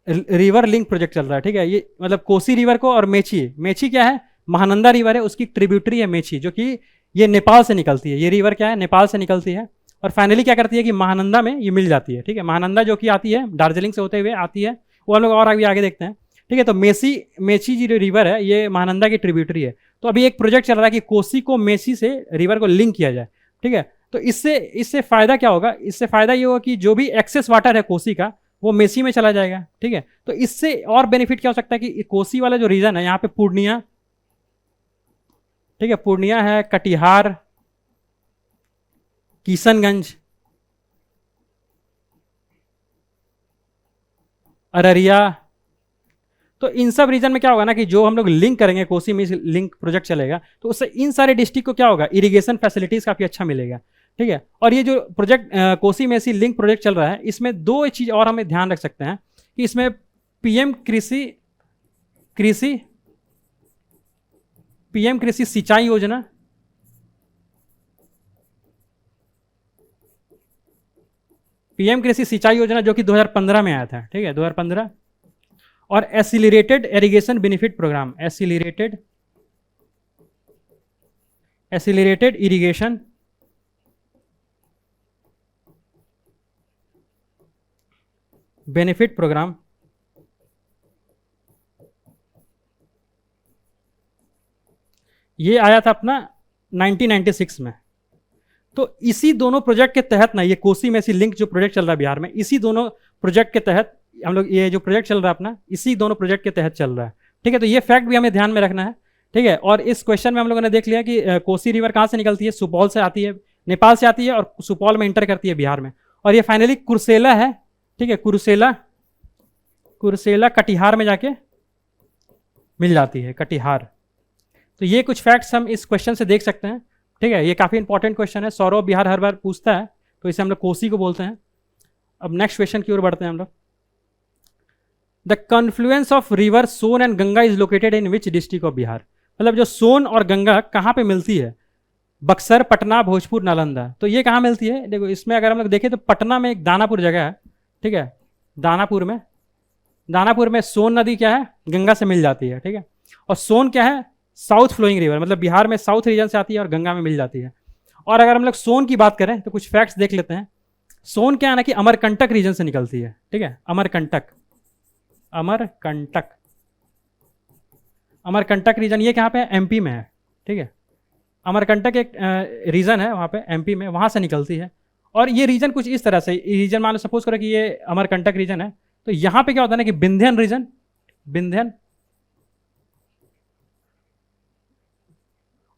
river link project चल रहा है। ठीक है, ये मतलब कोसी रिवर को, और मेची क्या है, महानंदा रिवर है, उसकी ट्रिब्यूटरी है मेची, जो कि ये नेपाल से निकलती है। ये रिवर क्या है, नेपाल से निकलती है, और फाइनली क्या करती है कि महानंदा में ये मिल जाती है। ठीक है, महानंदा जो कि आती है दार्जिलिंग से होते हुए आती है, वो हम लोग और आगे देखते हैं। ठीक है, तो मेची जो रिवर है ये महानंदा की ट्रिब्यूटरी है। तो अभी एक प्रोजेक्ट चल रहा है कि कोसी को मेची से रिवर को लिंक किया जाए। ठीक है, तो इससे फायदा क्या होगा, इससे फायदा ये होगा कि जो भी एक्सेस वाटर है कोसी का वो मेची में चला जाएगा। ठीक है, तो इससे और बेनिफिट क्या हो सकता है कि कोसी वाला जो रीजन है, यहाँ पे पूर्णिया, ठीक है, पूर्णिया है, कटिहार, किशनगंज, अररिया, तो इन सब रीजन में क्या होगा ना कि जो हम लोग लिंक करेंगे, कोसी में लिंक प्रोजेक्ट चलेगा, तो उससे इन सारे डिस्ट्रिक्ट को क्या होगा, इरिगेशन फैसिलिटीज काफी अच्छा मिलेगा। ठीक है, और ये जो project Kosi Mechi link project चल रहा है, इसमें 2 चीज और हमें ध्यान रख सकते हैं कि इसमें पीएम कृषि सिंचाई योजना, पीएम कृषि सिंचाई योजना जो कि 2015 में आया था। ठीक है, 2015, और accelerated irrigation benefit programme, accelerated irrigation benefit programme, ये आया था अपना 1996 में। तो इसी दोनों प्रोजेक्ट के तहत ना, ये कोसी मेसी लिंक जो प्रोजेक्ट चल रहा है बिहार में, इसी दोनों प्रोजेक्ट के तहत हम लोग, ये जो प्रोजेक्ट चल रहा है अपना, इसी दोनों प्रोजेक्ट के तहत चल रहा है। ठीक है, तो ये फैक्ट भी हमें ध्यान में रखना है। ठीक है, और इस क्वेश्चन में हम लोगों ने देख लिया कि कोसी रिवर कहाँ से निकलती है, सुपौल से आती है, नेपाल से आती है, और सुपौल में इंटर करती है बिहार में, और ये फाइनली कुर्सेला है। ठीक है, कुर्सेला कटिहार में जाके मिल जाती है, कटिहार। तो ये कुछ फैक्ट्स हम इस क्वेश्चन से देख सकते हैं। ठीक है, ये काफ़ी इंपॉर्टेंट क्वेश्चन है, सौरव बिहार हर बार पूछता है, तो इसे हम लोग कोसी को बोलते हैं। अब नेक्स्ट क्वेश्चन की ओर बढ़ते हैं हम लोग। The confluence of river Son and Ganga is located in which district of Bihar. मतलब जो सोन और गंगा कहाँ पे मिलती है? बक्सर, पटना, भोजपुर, नालंदा। तो ये कहाँ मिलती है? देखो इसमें अगर हम लोग देखें तो पटना में एक दानापुर जगह है, ठीक है, दानापुर में सोन नदी क्या है? गंगा से मिल जाती है, ठीक है। और सोन क्या है? साउथ फ्लोइंग रिवर, मतलब बिहार में साउथ रीजन से आती है और गंगा में मिल जाती है। और अगर हम लोग सोन की बात करें तो कुछ फैक्ट्स देख लेते हैं। सोन क्या है ना कि अमरकंटक रीजन से निकलती है, ठीक है, अमरकंटक रीजन ये कहाँ पे है? एमपी में है, ठीक है। अमरकंटक एक रीजन है वहाँ पे एमपी में, वहाँ से निकलती है। और ये रीजन कुछ इस तरह से, रीजन मान लो सपोज करो कि ये अमरकंटक रीजन है, तो यहाँ पे क्या होता है ना कि विंध्यन रीजन, विंध्यन,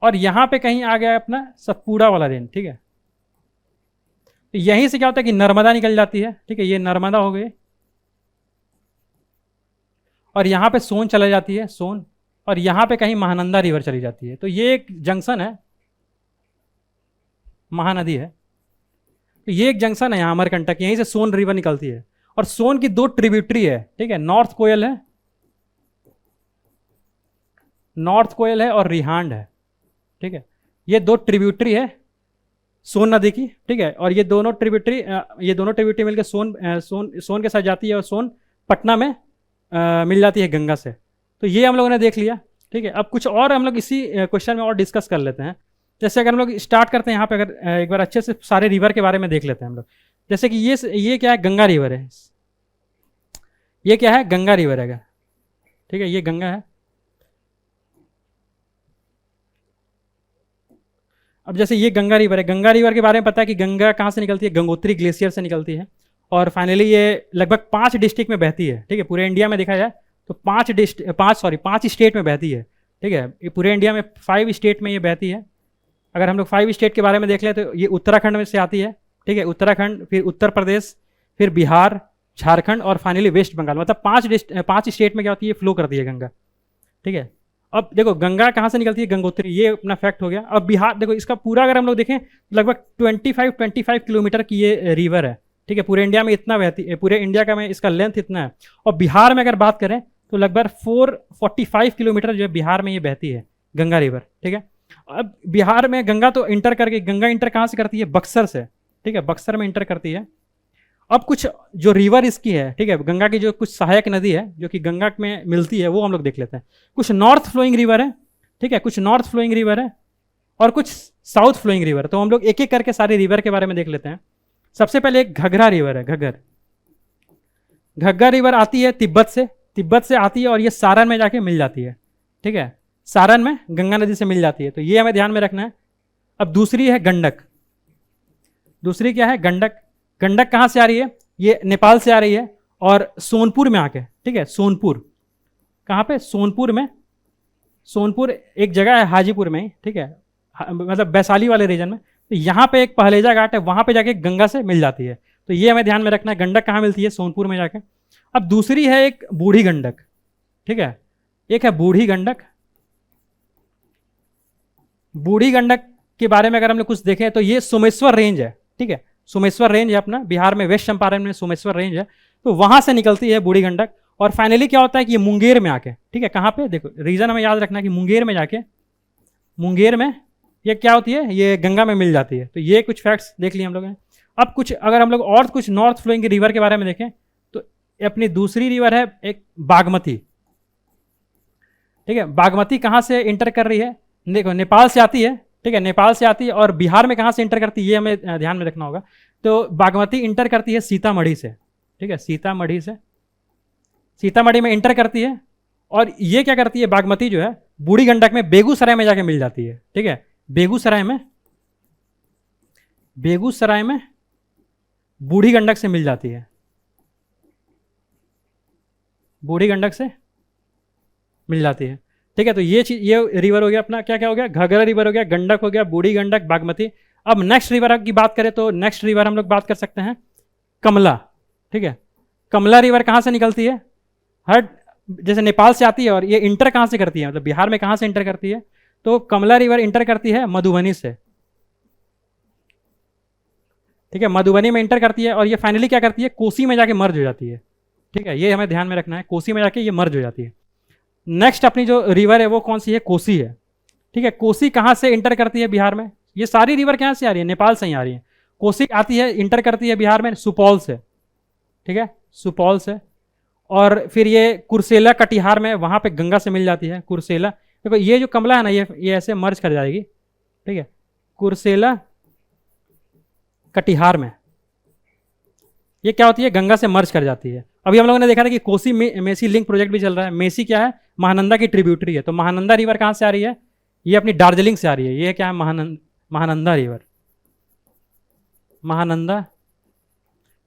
और यहाँ पे कहीं आ गया अपना सतपुड़ा वाला रेंज, ठीक है। तो यहीं से क्या होता है कि नर्मदा निकल जाती है, ठीक है, ये नर्मदा हो गई, और यहाँ पे सोन चला जाती है, सोन, और यहाँ पे कहीं महानंदा रिवर चली जाती है। तो ये एक जंक्शन है, महानदी है, तो ये एक जंक्शन है यहाँ अमरकंटक, यहीं से सोन रिवर निकलती है। और सोन की दो ट्रिब्यूटरी है, ठीक है, नॉर्थ कोयल है और रिहांड है, ठीक है। ये दो ट्रिब्यूटरी है सोन नदी की, ठीक है। और ये दोनों ट्रिब्यूटरी मिलकर सोन के साथ जाती है, और सोन पटना में मिल जाती है गंगा से। तो ये हम लोगों ने देख लिया, ठीक है। अब कुछ और हम लोग इसी क्वेश्चन में और डिस्कस कर लेते हैं। जैसे अगर हम लोग स्टार्ट करते हैं यहाँ पे, अगर एक बार अच्छे से सारे रिवर के बारे में देख लेते हैं हम लोग। जैसे कि ये क्या है? गंगा रिवर है। ये क्या है? गंगा रिवर है, ठीक है, ये गंगा है। अब जैसे ये गंगा रिवर है, गंगा रिवर के बारे में पता है कि गंगा कहाँ से निकलती है? गंगोत्री ग्लेशियर से निकलती है। और फाइनली ये लगभग 5 डिस्ट्रिक्ट में बहती है, ठीक है। पूरे इंडिया में देखा जाए तो 5 स्टेट में बहती है, ठीक है। ये पूरे इंडिया में 5 स्टेट में ये बहती है। अगर हम लोग 5 स्टेट के बारे में देख लें तो ये उत्तराखंड में से आती है, ठीक है, उत्तराखंड, फिर उत्तर प्रदेश, फिर बिहार, झारखंड, और फाइनली वेस्ट बंगाल। मतलब 5 स्टेट में क्या होती है? फ्लो करती है गंगा, ठीक है। अब देखो गंगा कहाँ से निकलती है? गंगोत्री, ये अपना फैक्ट हो गया। अब बिहार देखो, इसका पूरा अगर हम लोग देखें लगभग 25 किलोमीटर की ये रिवर है, ठीक है। पूरे इंडिया में इतना बहती है, पूरे इंडिया का में इसका लेंथ इतना है। और बिहार में अगर बात करें तो लगभग 445 किलोमीटर जो है बिहार में ये बहती है गंगा रिवर, ठीक है। अब बिहार में गंगा तो इंटर करके, गंगा इंटर कहाँ से करती है? बक्सर से, ठीक है, बक्सर में इंटर करती है। अब कुछ जो रिवर इसकी है, ठीक है, गंगा की जो कुछ सहायक नदी है जो कि गंगा में मिलती है, वो हम लोग देख लेते हैं। कुछ नॉर्थ फ्लोइंग रिवर है, ठीक है, कुछ नॉर्थ फ्लोइंग रिवर है और कुछ साउथ फ्लोइंग रिवर। तो हम लोग एक एक करके सारे रिवर के बारे में देख लेते हैं। सबसे पहले एक घघरा रिवर है, घग्गर रिवर आती है तिब्बत से आती है और ये सारण में जाके मिल जाती है, ठीक है, सारण में गंगा नदी से मिल जाती है। तो ये हमें ध्यान में रखना है। अब दूसरी है गंडक। दूसरी क्या है? गंडक। गंडक कहाँ से आ रही है? ये नेपाल से आ रही है और सोनपुर में आके, ठीक है, सोनपुर कहाँ पे? सोनपुर में, सोनपुर एक जगह है हाजीपुर में, ठीक है, मतलब वैशाली वाले रीजन में। तो यहाँ पे एक पहलेजा घाट है, वहाँ पे जाके गंगा से मिल जाती है। तो ये हमें ध्यान में रखना है। गंडक कहाँ मिलती है? सोनपुर में जाके। अब दूसरी है एक बूढ़ी गंडक, ठीक है, एक है बूढ़ी गंडक। बूढ़ी गंडक के बारे में अगर हम लोग कुछ देखें तो ये सोमेश्वर रेंज है, ठीक है, सोमेश्वर रेंज है अपना बिहार में, वेस्ट चंपारण में सोमेश्वर रेंज है। तो वहां से निकलती है बूढ़ी गंडक। और फाइनली क्या होता है कि ये मुंगेर में आके, ठीक है, कहाँ पे? देखो रीजन हमें याद रखना है कि मुंगेर में जाके, मुंगेर में ये क्या होती है? ये गंगा में मिल जाती है। तो ये कुछ फैक्ट्स देख लिए हम लोग ने। अब कुछ अगर हम लोग और कुछ नॉर्थ फ्लोइंग रिवर के बारे में देखें तो अपनी दूसरी रिवर है एक बागमती, ठीक है। बागमती कहाँ से इंटर कर रही है? देखो नेपाल से आती है, ठीक है, नेपाल से आती है और बिहार में कहाँ से इंटर करती है ये हमें ध्यान में रखना होगा। तो बागमती इंटर करती है सीतामढ़ी से, ठीक है, सीतामढ़ी से, सीतामढ़ी में इंटर करती है। और ये क्या करती है? बागमती जो है बूढ़ी गंडक में बेगूसराय में जाके मिल जाती है, ठीक है, बेगूसराय में बूढ़ी गंडक से मिल जाती है, बूढ़ी गंडक से मिल जाती है, ठीक है। तो ये चीज, ये रिवर हो गया अपना, क्या क्या हो गया? घग्गरा रिवर हो गया, गंडक हो गया, बूढ़ी गंडक, बागमती। अब नेक्स्ट रिवर की बात करें तो नेक्स्ट रिवर हम लोग बात कर सकते हैं कमला, ठीक है। कमला रिवर कहाँ से निकलती है? जैसे नेपाल से आती है और ये इंटर कहाँ से करती है, मतलब बिहार में कहाँ से इंटर करती है? तो कमला रिवर इंटर करती है मधुबनी से, ठीक है, मधुबनी में इंटर करती है और ये फाइनली क्या करती है? कोसी में जाके मर्ज हो जाती है, ठीक है, ये हमें ध्यान में रखना है, कोसी में जाके ये मर्ज हो जाती है। नेक्स्ट अपनी जो रिवर है वो कौन सी है, कोसी है। ठीक है, कोसी कहाँ से इंटर करती है बिहार में, ये सारी रिवर कहाँ से आ रही है, नेपाल से ही आ रही है। कोसी आती है, इंटर करती है बिहार में सुपौल से, ठीक है, सुपौल से। और फिर ये कुर्सेला कटिहार में, वहाँ पे गंगा से मिल जाती है कुर्सेला। देखो ये जो कमला है ना, ये ऐसे मर्ज कर जाएगी, ठीक है, कुर्सेला कटिहार में ये क्या होती है, गंगा से मर्ज कर जाती है। अभी हम लोगों ने देखा था कि कोसी मेसी लिंक प्रोजेक्ट भी चल रहा है। मेसी क्या है, महानंदा की ट्रिब्यूटरी है। तो महानंदा रिवर कहाँ से आ रही है, ये अपनी दार्जिलिंग से आ रही है। ये क्या है, महानंदा रिवर, महानंदा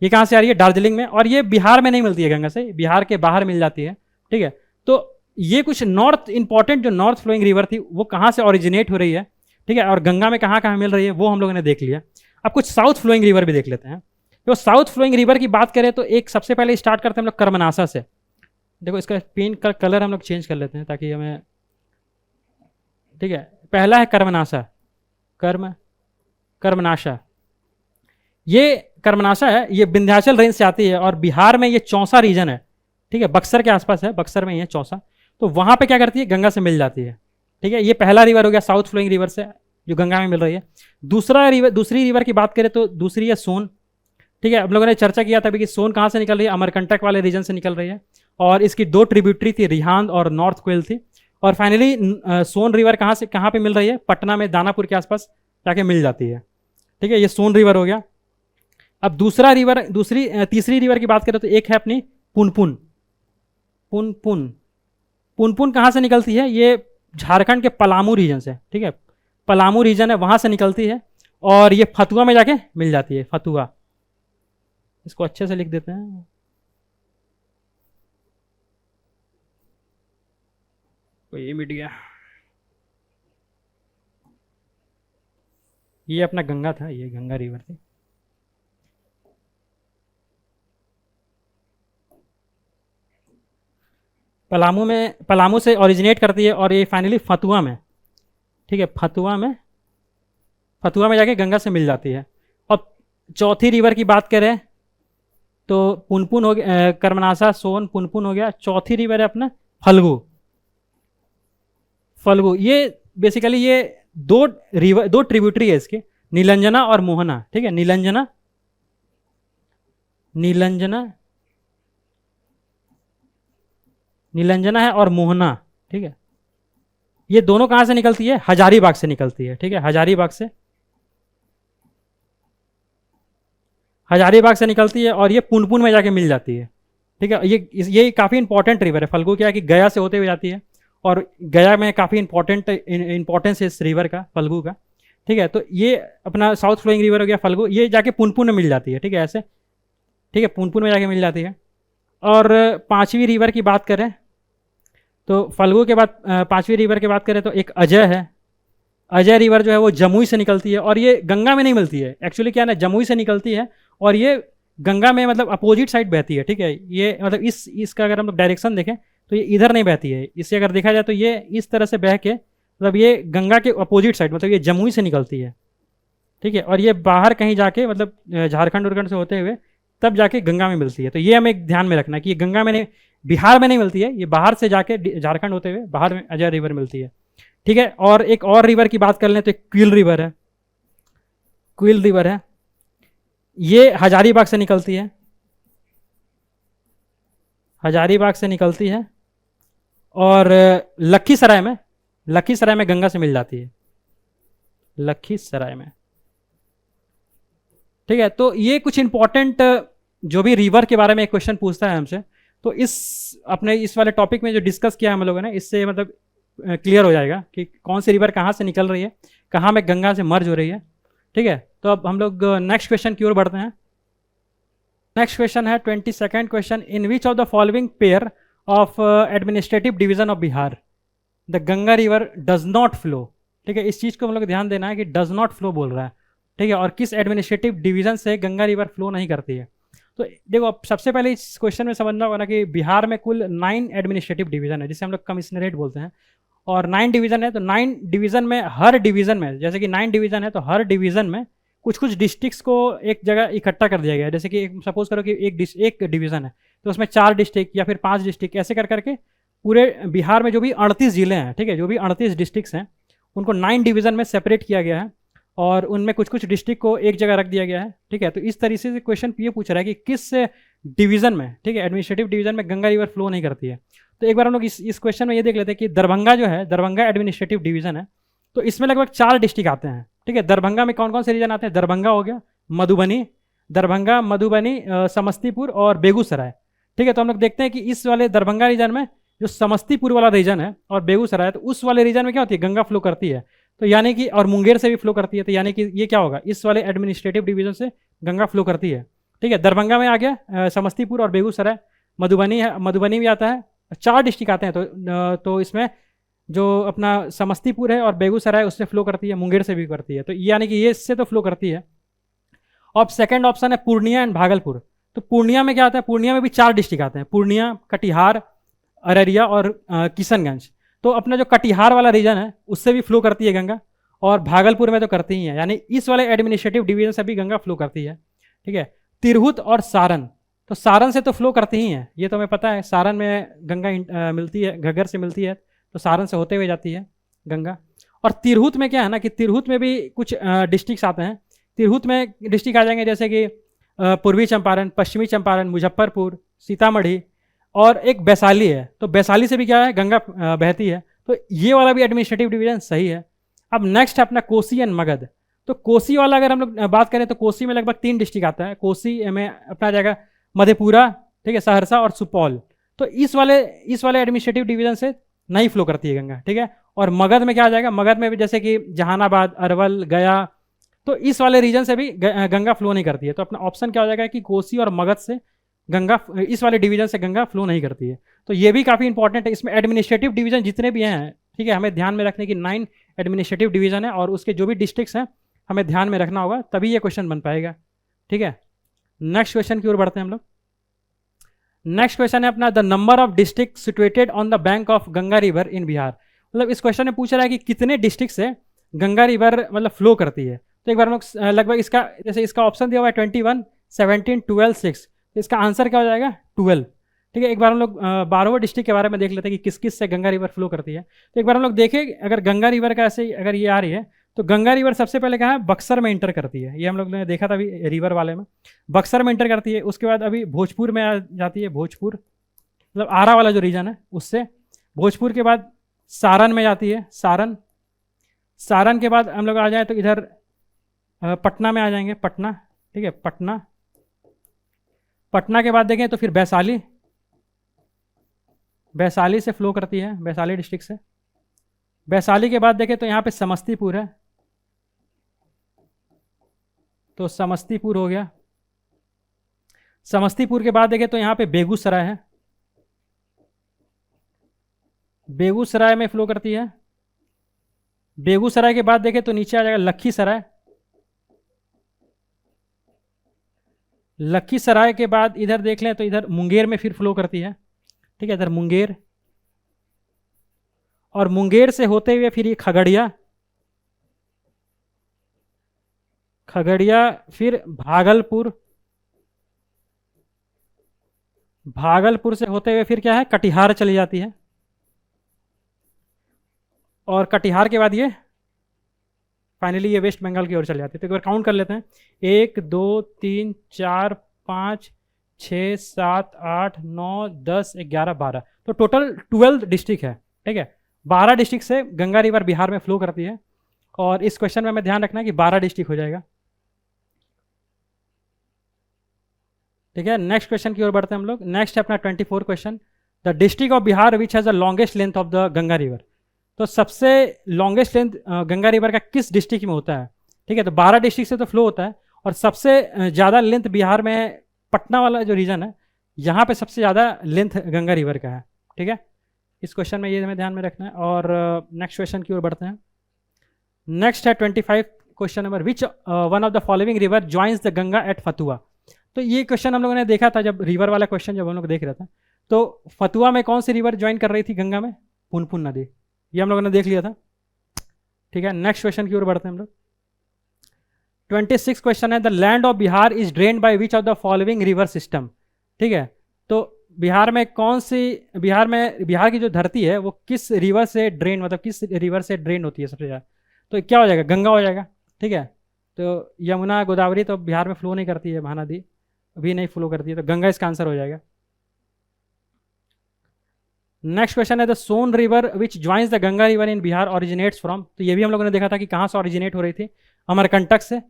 ये कहाँ से आ रही है, दार्जिलिंग में। और ये बिहार में नहीं मिलती है गंगा से, बिहार के बाहर मिल जाती है, ठीक है। तो ये कुछ नॉर्थ इंपॉर्टेंट जो नॉर्थ फ्लोइंग रिवर थी वो कहाँ से ओरिजिनेट हो रही है, ठीक है, और गंगा में कहाँ कहाँ मिल रही है वो हम लोगों ने देख लिया। अब कुछ साउथ फ्लोइंग रिवर भी देख लेते हैं। तो साउथ फ्लोइंग रिवर की बात करें तो एक सबसे पहले स्टार्ट करते हैं हम लोग कर्मनाशा से। देखो इसका पेन का कलर हम लोग चेंज कर लेते हैं ताकि हमें, ठीक है। पहला है कर्मनाशा, कर्मनाशा। ये कर्मनाशा है, ये विंध्याचल रेंज से आती है और बिहार में ये चौसा रीजन है, ठीक है, बक्सर के आसपास है, बक्सर में ही है चौसा। तो वहाँ पे क्या करती है, गंगा से मिल जाती है, ठीक है। ये पहला रिवर हो गया साउथ फ्लोइंग रिवर से जो गंगा में मिल रही है। दूसरी रिवर की बात करें तो दूसरी है सोन, ठीक है। हम लोगों ने चर्चा किया था अभी कि सोन कहाँ से निकल रही है, अमरकंटक वाले रीजन से निकल रही है और इसकी दो ट्रिब्यूटरी थी, रिहांद और नॉर्थ क्वेल थी। और फाइनली सोन रिवर कहाँ पे मिल रही है, पटना में दानापुर के आसपास जाके मिल जाती है, ठीक है। ये सोन रिवर हो गया। अब तीसरी रिवर की बात करें तो एक है अपनी पुनपुन। पुनपुन कहाँ से निकलती है, ये झारखंड के पलामू रीजन से, ठीक है, पलामू रीजन है वहाँ से निकलती है और ये फतुआ में जाके मिल जाती है, फतुआ। इसको अच्छे से लिख देते हैं, तो ये मिट गया। ये अपना गंगा था, ये गंगा रिवर थी। पलामू से ओरिजिनेट करती है और ये फाइनली फतुआ में, ठीक है, फतुआ में जाके गंगा से मिल जाती है। और चौथी रिवर की बात करें तो पुनपुन हो गया, कर्मनाशा, सोन, पुनपुन हो गया। चौथी रिवर है अपना फल्गु। ये बेसिकली ये दो ट्रिब्यूटरी है इसके, नीलंजना और मोहना, ठीक है, नीलंजना है और मोहना, ठीक है। ये दोनों कहाँ से निकलती है, हजारीबाग से निकलती है, ठीक है, हजारीबाग से निकलती है और ये पुनपुन में जाके मिल जाती है, ठीक है। ये काफ़ी इंपॉर्टेंट रिवर है। फल्गु क्या है कि गया से होते हुए जाती है और गया में काफ़ी इंपॉर्टेंस है इस रिवर का, फल्गु का, ठीक है। तो ये अपना साउथ फ्लोइंग रिवर हो गया फल्गु, ये जाके पुनपुन में मिल जाती है, ठीक है, ऐसे, ठीक है, पुनपुन में जाके मिल जाती है। और पांचवी रिवर की बात करें तो फल्गु के बाद पांचवी रिवर की बात करें तो एक अजय है। अजय रिवर जो है वो जमुई से निकलती है और ये गंगा में नहीं मिलती है, एक्चुअली क्या है ना, जमुई से निकलती है और ये गंगा में मतलब अपोजिट साइड बहती है, ठीक है। ये मतलब इसका अगर हम लोग डायरेक्शन देखें तो ये इधर नहीं बहती है, इसे अगर देखा जाए तो ये इस तरह से बह के मतलब ये गंगा के अपोजिट साइड, मतलब ये जमुई से निकलती है, ठीक है। और ये बाहर कहीं जाके मतलब झारखंड उरखंड से होते हुए तब जाके गंगा में मिलती है। तो ये हमें ध्यान में रखना है कि ये गंगा में नहीं, बिहार में नहीं मिलती है, ये बाहर से जाके झारखंड होते हुए बाहर में अजय रिवर मिलती है, ठीक है। और एक और रिवर की बात कर लें तो एक क्विल रिवर है, ये हजारीबाग से निकलती है, और लखीसराय में गंगा से मिल जाती है, लखीसराय में, ठीक है। तो ये कुछ इंपॉर्टेंट जो भी रिवर के बारे में एक क्वेश्चन पूछता है हमसे, तो इस वाले टॉपिक में जो डिस्कस किया हम लोगों ने, इससे मतलब क्लियर हो जाएगा कि कौन सी रिवर कहाँ से निकल रही है, कहाँ में गंगा से मर्ज हो रही है, ठीक है। तो अब हम लोग नेक्स्ट क्वेश्चन की ओर बढ़ते हैं। नेक्स्ट क्वेश्चन है 22nd question, in which of the following pair of administrative division of Bihar the Ganga river does not flow, ठीक है। इस चीज़ को हम लोग ध्यान देना है कि डज नॉट फ्लो बोल रहा है, ठीक है, और किस एडमिनिस्ट्रेटिव डिवीजन से गंगा रिवर फ्लो नहीं करती है। तो देखो अब सबसे पहले इस क्वेश्चन में समझना होगा ना कि बिहार में कुल 9 एडमिनिस्ट्रेटिव डिवीजन है, जिसे हम लोग कमिश्नरेट बोलते हैं, और 9 डिवीज़न है। तो 9 डिवीज़न में हर डिवीज़न में, जैसे कि 9 डिवीज़न है तो हर डिवीज़न में कुछ डिस्ट्रिक्ट्स को एक जगह इकट्ठा कर दिया गया है। जैसे कि सपोज करो कि एक डिवीज़न है तो उसमें 4 डिस्ट्रिक्ट या फिर 5 डिस्ट्रिक्ट ऐसे कर करके पूरे बिहार में जो भी 38 जिले हैं, ठीक है, जो भी 38 डिस्ट्रिक्ट्स हैं उनको 9 डिवीज़न में सेपरेट किया गया है और उनमें कुछ कुछ डिस्ट्रिक्ट को एक जगह रख दिया गया है, ठीक है। तो इस तरीके से क्वेश्चन ये पूछ रहा है कि किस डिवीज़न में, ठीक है, एडमिनिस्ट्रेटिव डिवीज़न में गंगा रिवर फ्लो नहीं करती है। तो एक बार हम लोग इस क्वेश्चन में ये देख लेते हैं कि दरभंगा जो है, दरभंगा एडमिनिस्ट्रेटिव डिवीज़न है, तो इसमें लगभग 4 डिस्ट्रिक्ट आते हैं, ठीक है। दरभंगा में कौन कौन से रीजन आते हैं? दरभंगा हो गया, मधुबनी, दरभंगा, मधुबनी, समस्तीपुर और बेगूसराय, ठीक है। तो हम लोग देखते हैं कि इस वाले दरभंगा रीजन में जो समस्तीपुर वाला रीजन है और बेगूसराय, तो उस वाले रीजन में क्या होती है? गंगा फ्लो करती है। तो यानी कि और मुंगेर से भी फ्लो करती है, तो यानी कि ये क्या होगा? इस वाले एडमिनिस्ट्रेटिव डिवीजन से गंगा फ्लो करती है, ठीक है। दरभंगा में आ गया, समस्तीपुर और बेगूसराय, मधुबनी है, मधुबनी भी आता है, 4 डिस्ट्रिक्ट आते हैं। तो इसमें जो अपना समस्तीपुर है और बेगूसराय उससे फ्लो करती है, मुंगेर से भी करती है, तो यानी कि ये इससे तो फ्लो करती है। और सेकंड ऑप्शन है पूर्णिया एंड भागलपुर। तो पूर्णिया में क्या आता है? पूर्णिया में भी 4 डिस्ट्रिक्ट आते हैं, पूर्णिया, कटिहार, अररिया और किशनगंज। तो अपना जो कटिहार वाला रीजन है उससे भी फ्लो करती है गंगा, और भागलपुर में तो करती ही है, यानी इस वाले एडमिनिस्ट्रेटिव डिवीजन से भी गंगा फ्लो करती है, ठीक है। तिरहुत और सारण, तो सारण से तो फ्लो करती ही है, ये तो हमें पता है, सारण में गंगा मिलती है, घग्गर से मिलती है, तो सारण से होते हुए जाती है गंगा। और तिरहुत में क्या है ना कि तिरहुत में भी कुछ डिस्ट्रिक्ट्स आते हैं। तिरहुत में डिस्ट्रिक्ट आ जाएंगे जैसे कि पूर्वी चंपारण, पश्चिमी चंपारण, मुजफ्फरपुर, सीतामढ़ी और एक वैशाली है। तो वैशाली से भी क्या है? गंगा बहती है। तो ये वाला भी एडमिनिस्ट्रेटिव डिवीजन सही है। अब नेक्स्ट है अपना कोसी एंड मगध। तो कोसी वाला अगर हम लोग बात करें तो कोसी में लगभग 3 डिस्ट्रिक्ट आता है। कोसी में अपना जाएगा मधेपुरा, ठीक है, सहरसा और सुपौल। तो इस वाले एडमिनिस्ट्रेटिव डिवीजन से नहीं फ्लो करती है गंगा, ठीक है। और मगध में क्या आ जाएगा? मगध में भी जैसे कि जहानाबाद, अरवल, गया, तो इस वाले रीजन से भी गंगा फ्लो नहीं करती है। तो अपना ऑप्शन क्या हो जाएगा कि कोसी और मगध से गंगा, इस वाले डिवीजन से गंगा फ्लो नहीं करती है। तो ये भी काफ़ी इंपॉर्टेंट है। इसमें एडमिनिस्ट्रेटिव डिवीजन जितने भी हैं, ठीक है, हमें ध्यान में रखने की 9 एडमिनिस्ट्रेटिव डिवीजन है और उसके जो भी डिस्ट्रिक्ट्स हैं हमें ध्यान में रखना होगा, तभी ये क्वेश्चन बन पाएगा, ठीक है। नेक्स्ट क्वेश्चन की ओर बढ़ते हैं हम लोग। नेक्स्ट क्वेश्चन है अपना the number of district situated on the bank of Ganga river in Bihar. मतलब इस क्वेश्चन में पूछ रहा है कि कितने डिस्ट्रिक्ट से गंगा रिवर मतलब फ्लो करती है। तो एक बार हम लोग लगभग इसका, जैसे इसका ऑप्शन दिया हुआ है 21, 17, 12, 6, तो इसका आंसर क्या हो जाएगा? 12, ठीक है। एक बार हम लोग 12वें डिस्ट्रिक्ट के बारे में देख लेते हैं कि किस किस से गंगा रिवर फ्लो करती है। तो एक बार हम लोग देखें, अगर गंगा रिवर का ऐसे अगर ये आ रही है तो गंगा रिवर सबसे पहले कहाँ है? बक्सर में इंटर करती है। ये हम लोग ने देखा था अभी रिवर वाले में, बक्सर में इंटर करती है। उसके बाद अभी भोजपुर में आ जाती है, भोजपुर मतलब आरा वाला जो रीजन है उससे। भोजपुर के बाद सारण में जाती है, सारण के बाद हम लोग आ जाए तो इधर पटना में आ जाएंगे, पटना, ठीक है, पटना के बाद देखें तो फिर वैशाली से फ्लो करती है, वैशाली डिस्ट्रिक्ट से। वैशाली के बाद देखें तो यहाँ पे समस्तीपुर है, तो समस्तीपुर हो गया। समस्तीपुर के बाद देखें तो यहाँ पे बेगूसराय है, बेगूसराय में फ्लो करती है। बेगूसराय के बाद देखें तो नीचे आ जाएगा लखीसराय, लखीसराय के बाद इधर देख लें तो इधर मुंगेर में फिर फ्लो करती है, ठीक है, इधर मुंगेर, और मुंगेर से होते हुए फिर ये खगड़िया, फिर भागलपुर से होते हुए फिर क्या है? कटिहार चली जाती है, और कटिहार के बाद ये फाइनली ये वेस्ट बंगाल की ओर चली जाती है। तो एक बार काउंट कर लेते हैं, 1, 2, 3, 4, 5, 6, 7, 8, 9, 10, 11, 12, तो टोटल 12 डिस्ट्रिक्ट है, ठीक है। 12 डिस्ट्रिक्ट से गंगा रिवर बिहार में फ्लो करती है, और इस क्वेश्चन में हमें ध्यान रखना है कि 12 डिस्ट्रिक्ट हो जाएगा, ठीक है। नेक्स्ट क्वेश्चन की ओर बढ़ते हैं हम लोग। नेक्स्ट है अपना 24 question, the district of Bihar which has the longest length of the Ganga river. तो सबसे लॉन्गेस्ट लेंथ गंगा रिवर का किस डिस्ट्रिक्ट में होता है, ठीक है। तो 12 डिस्ट्रिक्ट से तो फ्लो होता है, और सबसे ज़्यादा लेंथ बिहार में पटना वाला जो रीजन है यहाँ पे सबसे ज़्यादा लेंथ गंगा रिवर का है, ठीक है। इस क्वेश्चन में ये हमें ध्यान में रखना है। और नेक्स्ट क्वेश्चन की ओर बढ़ते हैं। नेक्स्ट है 25 question number, which one of the following river joins the Ganga at Fatuha. तो ये क्वेश्चन हम लोगों ने देखा था जब रिवर वाला क्वेश्चन जब हम लोग देख रहे थे, तो फतुआ में कौन सी रिवर ज्वाइन कर रही थी गंगा में? पुनपुन नदी, ये हम लोगों ने देख लिया था, ठीक है। नेक्स्ट क्वेश्चन की ओर बढ़ते हैं हम लोग। 26 क्वेश्चन है, the land of Bihar is drained by which of the following river system, ठीक है। तो बिहार में कौन सी, बिहार की जो धरती है वो किस रिवर से ड्रेन, मतलब किस रिवर से ड्रेन होती है सबसे ज़्यादा? तो क्या हो जाएगा, गंगा हो जाएगा। ठीक है, तो यमुना गोदावरी तो बिहार में फ्लो नहीं करती है, महानदी भी नहीं फ्लो करती है, तो गंगा इसका आंसर हो जाएगा। नेक्स्ट क्वेश्चन है the Son river which joins the Ganga river in Bihar originates from. तो ये भी हम लोगों ने देखा था कि कहाँ से ऑरिजिनेट हो रही थी, अमरकंटक से।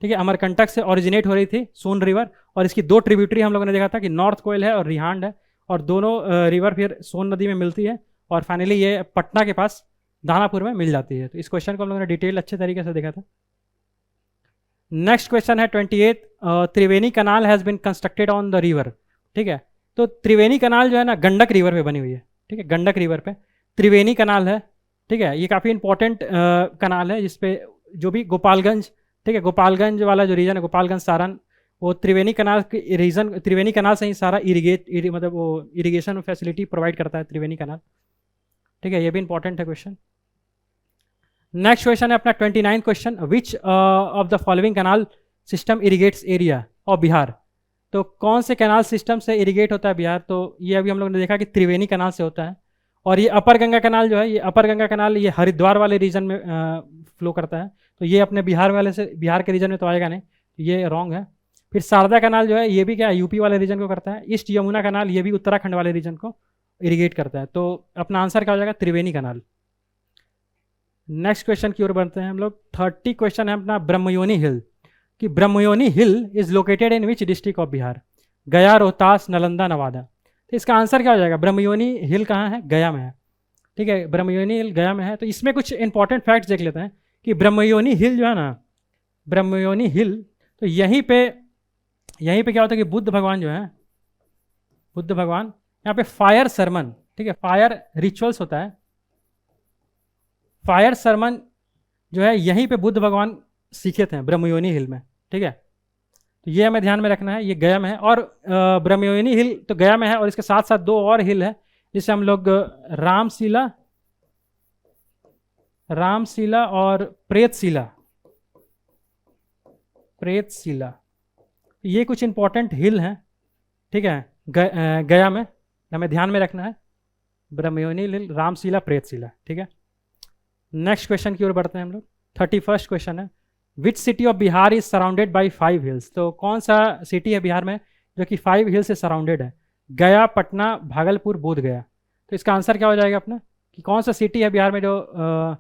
ठीक है, अमरकंटक से ऑरिजिनेट हो रही थी सोन रिवर, और इसकी दो ट्रिब्यूटरी हम लोगों ने देखा था कि नॉर्थ कोयल है और रिहांड है, और दोनों रिवर फिर सोन नदी में मिलती है, और फाइनली ये पटना के पास दानापुर में मिल जाती है। तो इस क्वेश्चन को हम लोगों ने डिटेल अच्छे तरीके से देखा था। नेक्स्ट क्वेश्चन है 28, Triveni canal has been constructed on the river. ठीक है, तो त्रिवेणी कनाल जो है ना गंडक रिवर पे बनी हुई है। ठीक है, गंडक रिवर पे त्रिवेणी कनाल है। ठीक है, ये काफ़ी इंपॉर्टेंट कनाल है जिसपे जो भी गोपालगंज, ठीक है, गोपालगंज वाला जो रीजन है, गोपालगंज सारण, वो त्रिवेणी कनाल के रीजन, त्रिवेणी कनाल से ही सारा मतलब वो इरिगेशन फैसिलिटी प्रोवाइड करता है त्रिवेणी कनाल। ठीक है, ये भी इंपॉर्टेंट है क्वेश्चन। नेक्स्ट क्वेश्चन है अपना 29 question, which of the following canal system irrigates area of Bihar. तो कौन से कैनाल सिस्टम से इरिगेट होता है बिहार? तो ये अभी हम लोग ने देखा कि त्रिवेणी कनाल से होता है, और ये अपर गंगा कनाल जो है, ये अपर गंगा कनाल ये हरिद्वार वाले रीजन में फ्लो करता है, तो ये अपने बिहार वाले से, बिहार के रीजन में तो आएगा नहीं, ये रॉन्ग है। फिर शारदा कनाल जो है ये भी क्या यूपी वाले रीजन को करता है। ईस्ट यमुना कनाल ये भी उत्तराखंड वाले रीजन को इरिगेट करता है, तो अपना आंसर क्या हो जाएगा, त्रिवेणी कनाल। नेक्स्ट क्वेश्चन की ओर बढ़ते हैं हम लोग। 30 क्वेश्चन है अपना ब्रह्मयोनी हिल, कि Brahmayoni hill is located in which district of Bihar? Gaya, Rohtas, Nalanda, Nawada. तो इसका आंसर क्या हो जाएगा, ब्रह्मयोनी हिल कहाँ है, गया में है। ठीक है, ब्रह्मयोनी हिल गया में है। तो इसमें कुछ इंपॉर्टेंट फैक्ट्स देख लेते हैं कि ब्रह्मयोनी हिल जो है ना, ब्रह्मयोनी हिल, तो यहीं पे क्या होता है कि बुद्ध भगवान जो है, बुद्ध भगवान यहाँ पे फायर सरमन, ठीक है, फायर रिचुअल्स होता है, फायर सरमन जो है यहीं पे बुद्ध भगवान सीखे थे ब्रह्मयोनी हिल में। ठीक है, तो ये हमें ध्यान में रखना है, ये गया में है, और ब्रह्मयोनी हिल तो गया में है, और इसके साथ साथ दो और हिल है जिसे हम लोग रामशिला और प्रेतशिला, ये कुछ इंपॉर्टेंट हिल हैं। ठीक है, गया में हमें ध्यान में रखना है, ब्रह्मयोनी हिल, रामशिला, प्रेतशिला। ठीक है, नेक्स्ट क्वेश्चन की ओर बढ़ते हैं हम लोग। 31st क्वेश्चन है, which city of Bihar is surrounded by 5 hills. तो कौन सा सिटी है बिहार में जो कि 5 हिल्स से सराउंडेड है? गया, पटना, भागलपुर, बोध गया। तो इसका आंसर क्या हो जाएगा अपना, कि कौन सा सिटी है बिहार में जो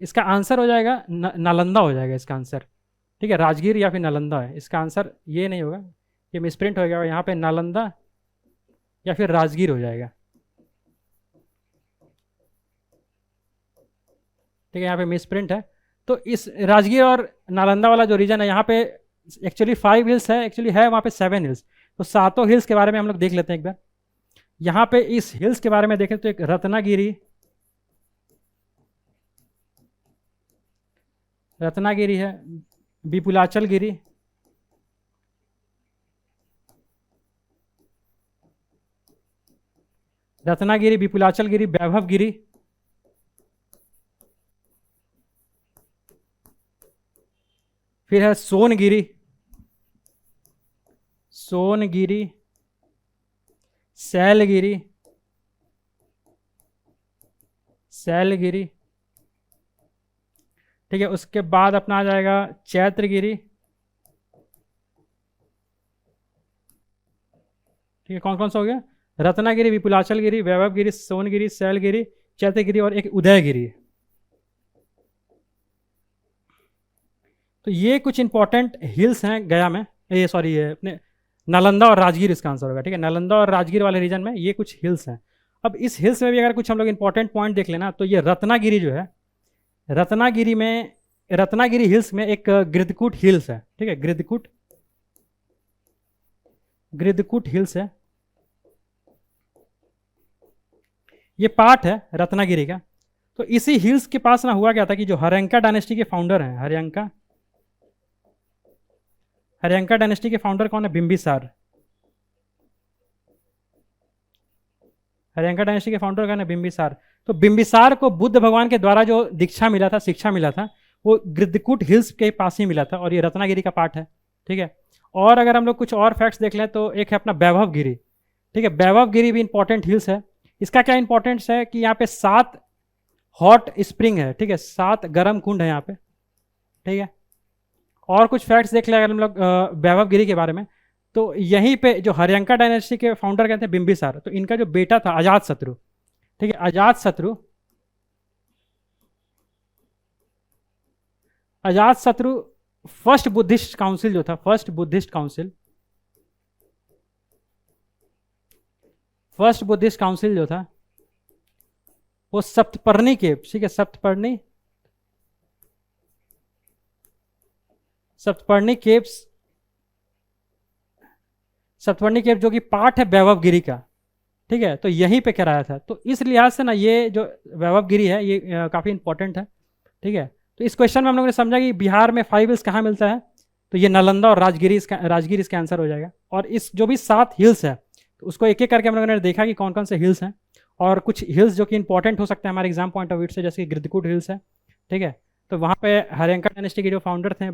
इसका आंसर हो जाएगा नालंदा हो जाएगा इसका आंसर। ठीक है, राजगीर या फिर नालंदा है इसका आंसर, ये नहीं होगा, ये मिसप्रिंट हो गया, यहाँ पे नालंदा या फिर राजगीर हो जाएगा। ठीक है, यहाँ पे मिसप्रिंट है। तो इस राजगीर और नालंदा वाला जो रीजन है यहाँ पे एक्चुअली 5 हिल्स है, एक्चुअली है वहाँ पे 7 हिल्स। तो सातों हिल्स के बारे में हम लोग देख लेते हैं एक बार। यहाँ पे इस हिल्स के बारे में देखें तो एक रत्नागिरी है, विपुलाचल गिरी, रत्नागिरी, विपुलाचल गिरी, वैभव गिरी, फिर है सोनगिरी, शैलगिरी, ठीक है, उसके बाद अपना आ जाएगा चैत्रगिरी। ठीक है, कौन कौन सा हो गया, रत्नागिरी, विपुलाचल गिरी, वैभव गिरी, सोनगिरी, शैलगिरी, चैत्रगिरी और एक उदयगिरी। तो ये कुछ इंपॉर्टेंट हिल्स हैं गया में, ये सॉरी ये अपने नालंदा और राजगीर इसका आंसर होगा। ठीक है, नालंदा और राजगीर वाले रीजन में ये कुछ हिल्स हैं। अब इस हिल्स में भी अगर कुछ हम लोग इंपॉर्टेंट पॉइंट देख लेना, तो ये रत्नागिरी जो है, रत्नागिरी हिल्स में एक गिरदकूट हिल्स है। ठीक है, गिरदकूट हिल्स है, ये पार्ट है रत्नागिरी का। तो इसी हिल्स के पास ना हुआ क्या था कि जो हर्यंका डायनेस्टी के फाउंडर हैं, हर्यंका डायनेस्टी के फाउंडर कौन है, बिंबिसार। हर्यंका डायनेस्टी के फाउंडर कौन है, बिंबिसार। तो बिंबिसार को बुद्ध भगवान के द्वारा जो दीक्षा मिला था, शिक्षा मिला था, वो गिरदकूट हिल्स के पास ही मिला था, और ये रत्नागिरी का पार्ट है। ठीक है, और अगर हम लोग कुछ और फैक्ट्स देख लें तो एक है अपना वैभव गिरी। ठीक है। वैभव गिरी भी इंपॉर्टेंट हिल्स है। इसका क्या इंपॉर्टेंस है कि यहाँ पे 7 हॉट स्प्रिंग है, ठीक है, 7 गर्म कुंड है यहाँ पे, ठीक है। और कुछ फैक्ट्स देख ले अगर हम लोग वैभव गिरी के बारे में, तो यहीं पे जो हर्यंका डायनेस्टी के फाउंडर कहते हैं बिंबिसार, तो इनका जो बेटा था अजात शत्रु, ठीक है, अजात शत्रु फर्स्ट बुद्धिस्ट काउंसिल जो था, फर्स्ट बुद्धिस्ट काउंसिल जो था वो सप्तपर्णी केव, ठीक है, सप्तपर्णी केव जो कि पार्ट है वैभव गिरी का, ठीक है, तो यहीं पे कराया था। तो इस लिहाज से ना ये जो वैभव गिरी है ये काफ़ी इंपॉर्टेंट है, ठीक है। तो इस क्वेश्चन में हम लोगों ने समझा कि बिहार में 5 हिल्स कहाँ मिलता है, तो ये नालंदा और राजगिरी इसका आंसर हो जाएगा। और इस जो भी 7 हिल्स है तो उसको एक एक करके हम लोगों ने देखा कि कौन कौन से हिल्स हैं, और कुछ हिल्स जो कि इंपॉर्टेंट हो सकते हैं हमारे एग्जाम पॉइंट ऑफ व्यू से, जैसे कि गिरदकुट हिल्स है, ठीक है। तो वहाँ पे हर्यंका डायनेस्टी के जो फाउंडर थे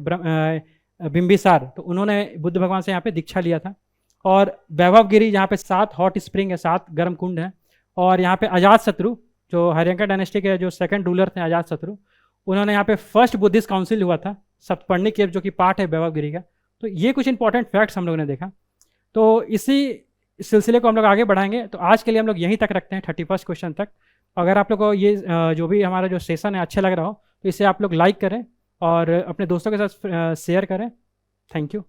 बिंबिसार, तो उन्होंने बुद्ध भगवान से यहाँ पे दीक्षा लिया था। और वैभव गिरी जहाँ पे 7 हॉट स्प्रिंग है, 7 गर्म कुंड है। और यहाँ पे अजात शत्रु जो हर्यंका डायनेस्टी के जो सेकंड रूलर थे अजात शत्रु, उन्होंने यहाँ पे फर्स्ट बुद्धिस्ट काउंसिल हुआ था सप्तपर्णी केव जो कि पार्ट है वैभव गिरी का। तो ये कुछ इंपॉर्टेंट फैक्ट्स हम लोगों ने देखा। तो इसी सिलसिले को हम लोग आगे बढ़ाएंगे। तो आज के लिए हम लोग यहीं तक रखते हैं 31 क्वेश्चन तक। अगर आप लोग को ये जो भी हमारा जो सेशन है अच्छा लग रहा हो तो इसे आप लोग लाइक करें और अपने दोस्तों के साथ शेयर करें। Thank you.